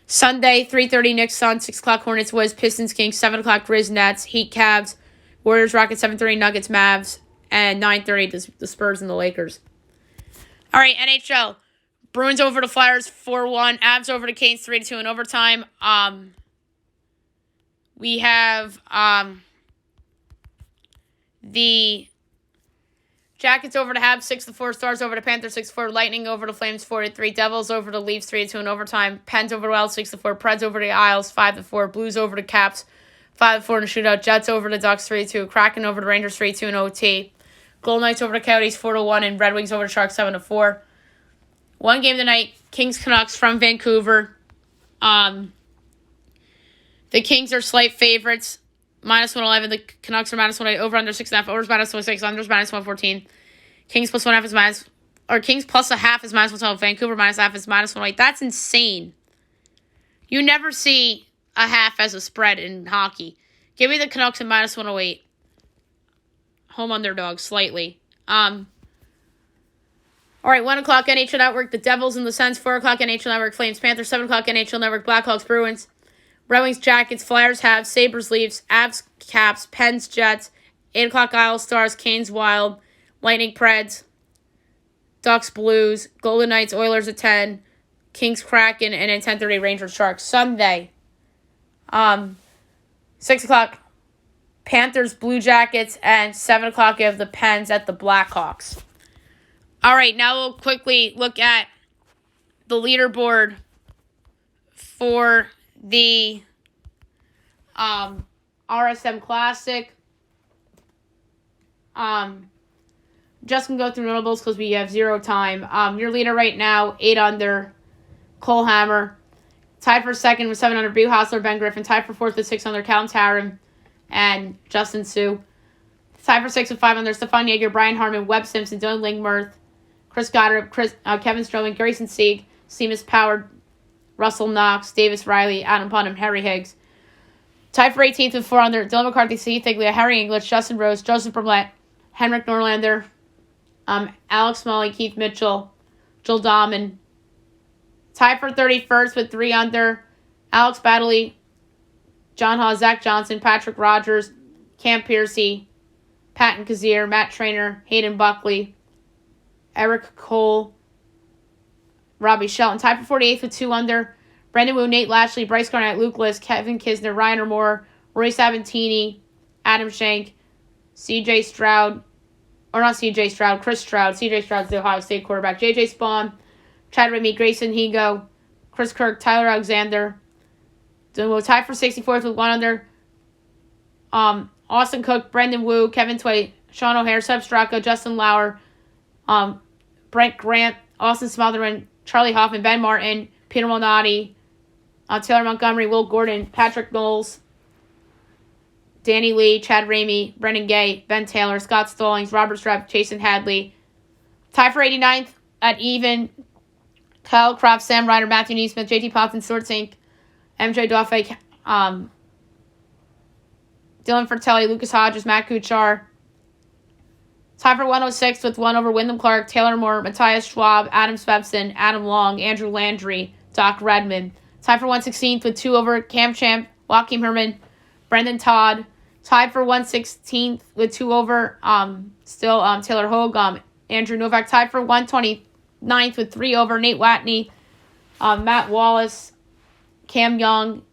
Sunday, 3:30 Knicks Suns, 6 o'clock Hornets Wiz, Pistons Kings, 7 o'clock Grizz Nets, Heat Cavs, Warriors Rockets, 7:30 Nuggets Mavs, and 9:30 the Spurs and the Lakers. All right, NHL. Bruins over the Flyers 4-1. Avs over the Canes 3-2 in overtime. We have the Jackets over the Habs 6-4. Stars over the Panthers 6-4. Lightning over the Flames 4-3. Devils over the Leafs 3-2 in overtime. Pens over the Wild 6-4. Preds over the Isles 5-4. Blues over the Caps 5-4 in the shootout. Jets over the Ducks 3-2. Kraken over the Rangers 3-2 in OT. Golden Knights over the Coyotes 4-1. And Red Wings over the Sharks 7-4. One game tonight, Kings Canucks from Vancouver. The Kings are slight favorites, minus 111. The Canucks are minus 108. Over under 6.5. Overs minus 106. Unders minus 114. Kings plus 1.5 is minus, or Kings plus 0.5 is minus 112. Vancouver minus 0.5 is minus 108. That's insane. You never see a half as a spread in hockey. Give me the Canucks at minus 108. Home underdog slightly. All right, 1 o'clock NHL Network, the Devils and the Sens. 4 o'clock NHL Network, Flames, Panthers. 7 o'clock NHL Network, Blackhawks, Bruins. Red Wings, Jackets, Flyers, Habs, Sabres, Leafs, Avs, Caps, Pens, Jets. 8 o'clock Isles, Stars, Canes, Wild. Lightning, Preds. Ducks, Blues. Golden Knights, Oilers at 10. Kings, Kraken, and then 10:30 Rangers, Sharks. Sunday, 6 o'clock Panthers, Blue Jackets, and 7 o'clock you have the Pens at the Blackhawks. All right, now we'll quickly look at the leaderboard for the RSM Classic. Just going to go through notables because we have zero time. Your leader right now, 8 under, Cole Hammer. Tied for second with 7 under, Bew Hassler, Ben Griffin. Tied for fourth with 6 under, Callum Tarrant and Justin Sue. Tied for 6 with 5 under, Stefan Yeager, Brian Harmon, Webb Simpson, Dylan Lingmerth, Chris Goddard, Kevin Stroman, Grayson Sieg, Seamus Power, Russell Knox, Davis Riley, Adam Putnam, Harry Higgs. Tied for 18th with 4 under, Dylan McCarthy, Steve Thiglia, Harry English, Justin Rose, Joseph Brumlett, Henrik Norlander, Alex Smalley, Keith Mitchell, Joel Dahman. Tied for 31st with 3 under, Alex Baddeley, John Haw, Zach Johnson, Patrick Rogers, Cam Piercy, Patton Kazir, Matt Trainer, Hayden Buckley, Eric Cole, Robbie Shelton. Tied for 48th with 2 under, Brendan Wu, Nate Lashley, Bryce Garnett, Luke List, Kevin Kisner, Ryan Moore, Roy Sabatini, Adam Shank, CJ Stroud, or not CJ Stroud, Chris Stroud. CJ Stroud's the Ohio State quarterback. JJ Spawn, Chad Ramey, Grayson Higo, Chris Kirk, Tyler Alexander. Then we'll tie for 64th with 1 under. Austin Cook, Brendan Wu, Kevin Tway, Sean O'Hare, Seb Straka, Justin Lauer, Brent Grant, Austin Smotherman, Charlie Hoffman, Ben Martin, Peter Malnati, Taylor Montgomery, Will Gordon, Patrick Knowles, Danny Lee, Chad Ramey, Brendan Gay, Ben Taylor, Scott Stallings, Robert Strepp, Jason Hadley. Tie for 89th at even, Kyle Croft, Sam Ryder, Matthew Neesmith, JT Poppins, Swords Inc., MJ Doffe, Dylan Fratelli, Lucas Hodges, Matt Kuchar. Tie for 106 with 1 over, Wyndham Clark, Taylor Moore, Matthias Schwab, Adam Svebson, Adam Long, Andrew Landry, Doc Redman. Tied for 116th with 2 over, Cam Champ, Joaquin Herman, Brendan Todd. Tied for 116th with 2 over, Taylor Hogue, Andrew Novak. Tied for 129th with 3 over, Nate Watney, Matt Wallace, Cam Young,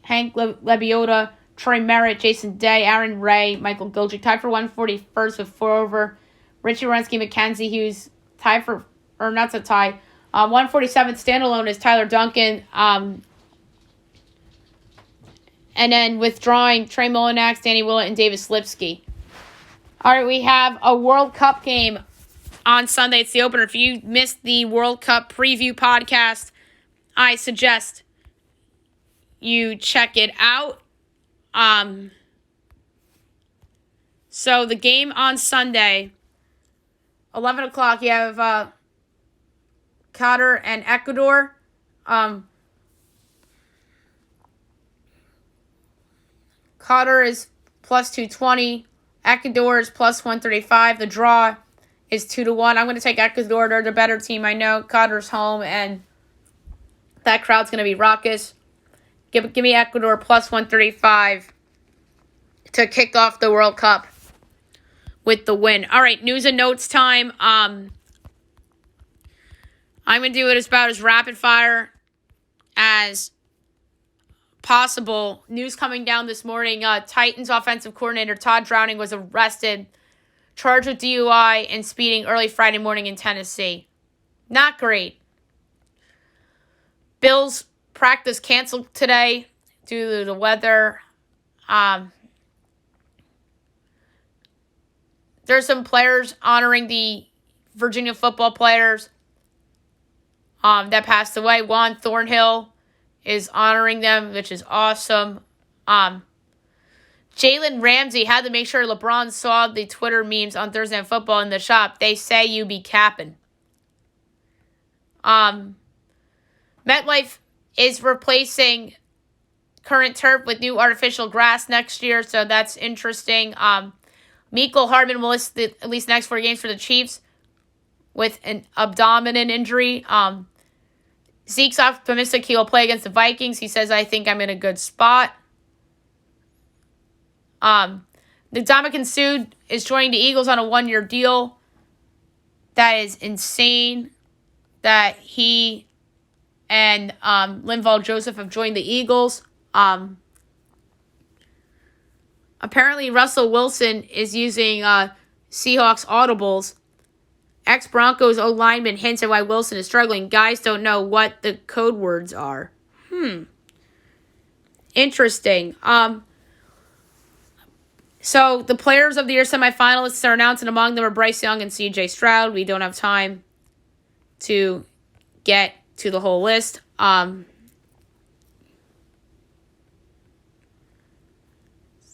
Hank Lebiota, Troy Merritt, Jason Day, Aaron Ray, Michael Giljic. Tied for 141st with 4 over, Richie Wierenski, Mackenzie Hughes. Tied for, or not to tie, 147th standalone is Tyler Duncan. And then withdrawing Trey Mullinax, Danny Willett, and Davis Lipsky. All right, we have a World Cup game on Sunday. It's the opener. If you missed the World Cup preview podcast, I suggest you check it out. So the game on Sunday, 11 o'clock, you have Qatar and Ecuador. Qatar is plus 220. Ecuador is plus 135. The draw is 2-1. I'm going to take Ecuador. They're the better team. I know Qatar's home, and that crowd's going to be raucous. Give me Ecuador plus 135 to kick off the World Cup with the win. All right, news and notes time. I'm going to do it about as rapid fire as possible. News coming down this morning. Titans offensive coordinator Todd Drowning was arrested, charged with DUI and speeding early Friday morning in Tennessee. Not great. Bills practice canceled today due to the weather. There's some players honoring the Virginia football players that passed away. Juan Thornhill is honoring them, which is awesome. Jalen Ramsey had to make sure LeBron saw the Twitter memes on Thursday Night Football in the shop. They say you be capping. MetLife is replacing current turf with new artificial grass next year, so that's interesting. Mecole Hardman will miss at least the next 4 games for the Chiefs with an abdominal injury. Zeke's optimistic he will play against the Vikings. He says, I think I'm in a good spot. Ndamukong Suh is joining the Eagles on a 1-year deal. That is insane that he and Linval Joseph have joined the Eagles. Apparently, Russell Wilson is using Seahawks audibles. Ex-Broncos O-lineman hints at why Wilson is struggling. Guys don't know what the code words are. Interesting. So, the players of the year semifinalists are announced, and among them are Bryce Young and C.J. Stroud. We don't have time to get to the whole list.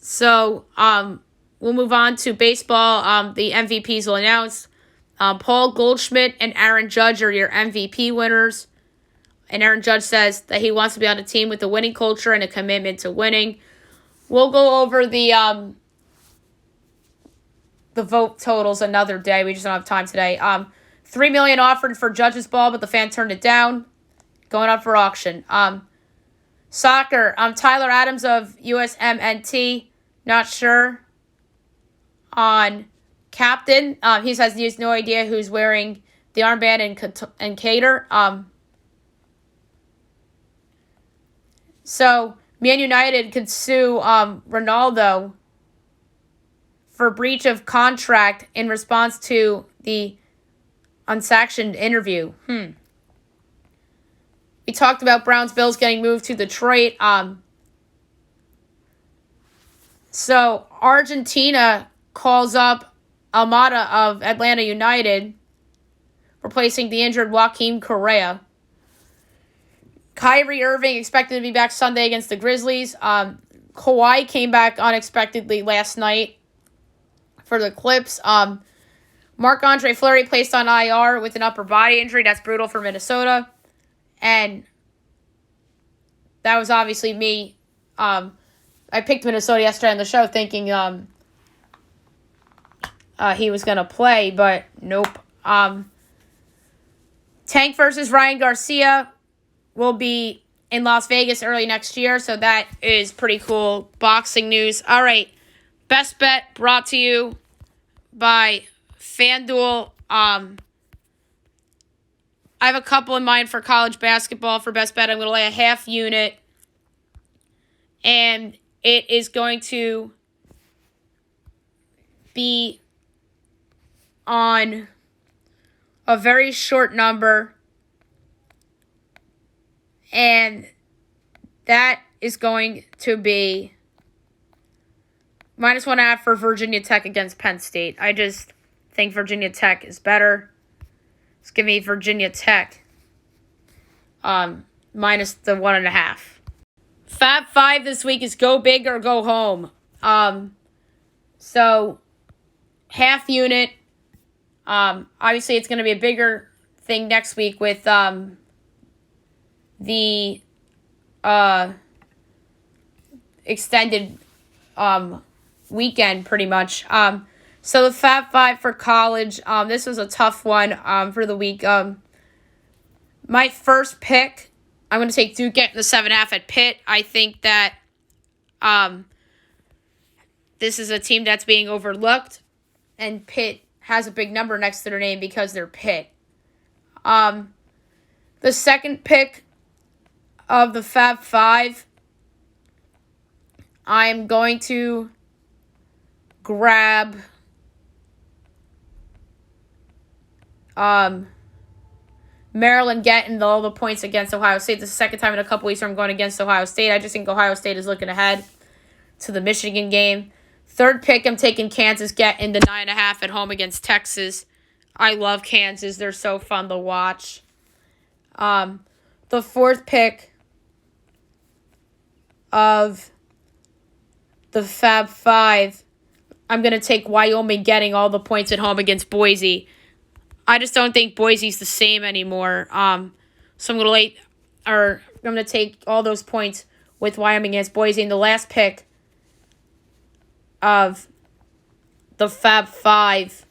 So, we'll move on to baseball. The MVPs will announce. Paul Goldschmidt and Aaron Judge are your MVP winners. And Aaron Judge says that he wants to be on a team with a winning culture and a commitment to winning. We'll go over the vote totals another day. We just don't have time today. $3 million offered for Judge's ball, but the fan turned it down. Going up for auction. Soccer. Tyler Adams of USMNT. Not sure on captain. He says he has no idea who's wearing the armband and Cater. So, Man United could sue Ronaldo for breach of contract in response to the unsanctioned interview. We talked about Browns Bills getting moved to Detroit. So, Argentina calls up Almada of Atlanta United, replacing the injured Joaquin Correa. Kyrie Irving expected to be back Sunday against the Grizzlies. Kawhi came back unexpectedly last night for the Clips. Marc-Andre Fleury placed on IR with an upper body injury. That's brutal for Minnesota. And that was obviously me. I picked Minnesota yesterday on the show thinking he was going to play, but nope. Tank versus Ryan Garcia will be in Las Vegas early next year, so that is pretty cool boxing news. All right, best bet brought to you by FanDuel. I have a couple in mind for college basketball for best bet. I'm going to lay a half unit, and it is going to be on a very short number. And that is going to be -1.5 for Virginia Tech against Penn State. I just think Virginia Tech is better. Let's give me Virginia Tech minus the 1.5. Fab 5 this week is go big or go home. So half unit. Obviously, it's going to be a bigger thing next week with the extended weekend, pretty much. So the Fab 5 for college, this was a tough one for the week. My first pick, I'm going to take Duke getting the 7.5 at Pitt. I think that this is a team that's being overlooked, and Pitt has a big number next to their name because they're Pitt. The second pick of the Fab 5, I'm going to grab Maryland getting all the points against Ohio State. This is the second time in a couple weeks where I'm going against Ohio State. I just think Ohio State is looking ahead to the Michigan game. Third pick, I'm taking Kansas getting the 9.5 at home against Texas. I love Kansas. They're so fun to watch. The fourth pick of the Fab 5, I'm going to take Wyoming getting all the points at home against Boise. I just don't think Boise's the same anymore. So I'm going to take all those points with Wyoming against Boise. And the last pick of the Fab 5,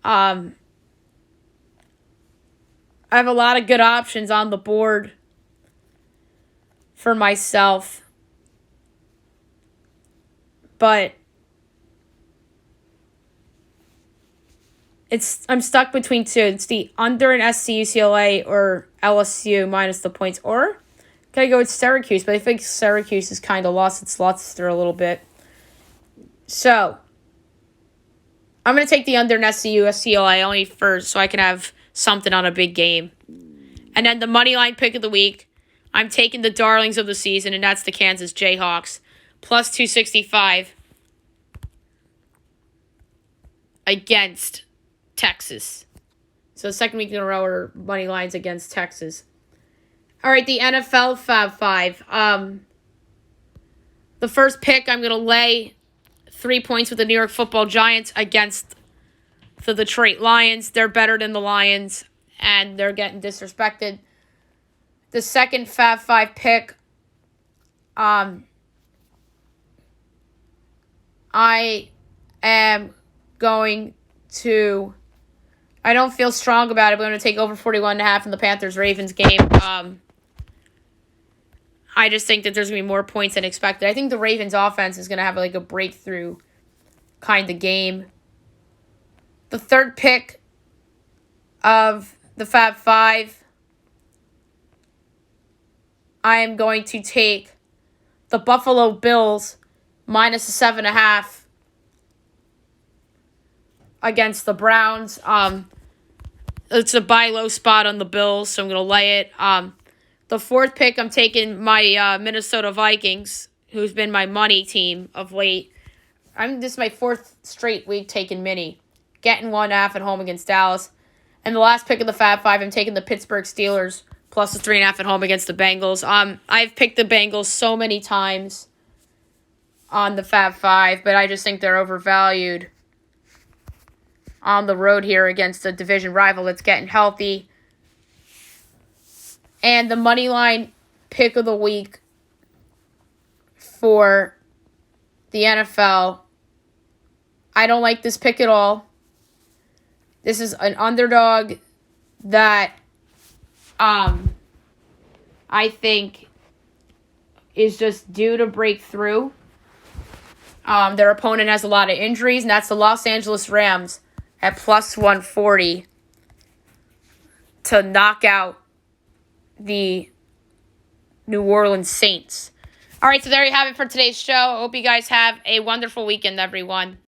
I have a lot of good options on the board for myself, but I'm stuck between two. It's the under in SC UCLA or LSU minus the points, or gotta go with Syracuse, but I think Syracuse has kind of lost its luster a little bit. So I'm gonna take the under in SC UCLA only so I can have something on a big game. And then the money line pick of the week, I'm taking the darlings of the season, and that's the Kansas Jayhawks, plus 265 against Texas. So the second week in a row are money lines against Texas. All right, the NFL Fab 5. The first pick, I'm going to lay 3 points with the New York Football Giants against the Detroit Lions. They're better than the Lions, and they're getting disrespected. The second Fab 5 pick, I am going to... I don't feel strong about it, but I'm going to take over 41.5 in the Panthers-Ravens game. I just think that there's going to be more points than expected. I think the Ravens offense is going to have like a breakthrough kind of game. The third pick of the Fab 5, I am going to take the Buffalo Bills minus the 7.5 against the Browns. It's a buy low spot on the Bills, so I'm going to lay it. The fourth pick, I'm taking my Minnesota Vikings, who's been my money team of late. This is my fourth straight week taking mini. Getting 1.5 at home against Dallas. And the last pick of the Fab 5, I'm taking the Pittsburgh Steelers plus the 3.5 at home against the Bengals. I've picked the Bengals so many times on the Fab 5, but I just think they're overvalued on the road here against a division rival that's getting healthy. And the money line pick of the week for the NFL, I don't like this pick at all. This is an underdog that I think is just due to break through. Their opponent has a lot of injuries, and that's the Los Angeles Rams at plus 140 to knock out the New Orleans Saints. All right, so there you have it for today's show. I hope you guys have a wonderful weekend, everyone.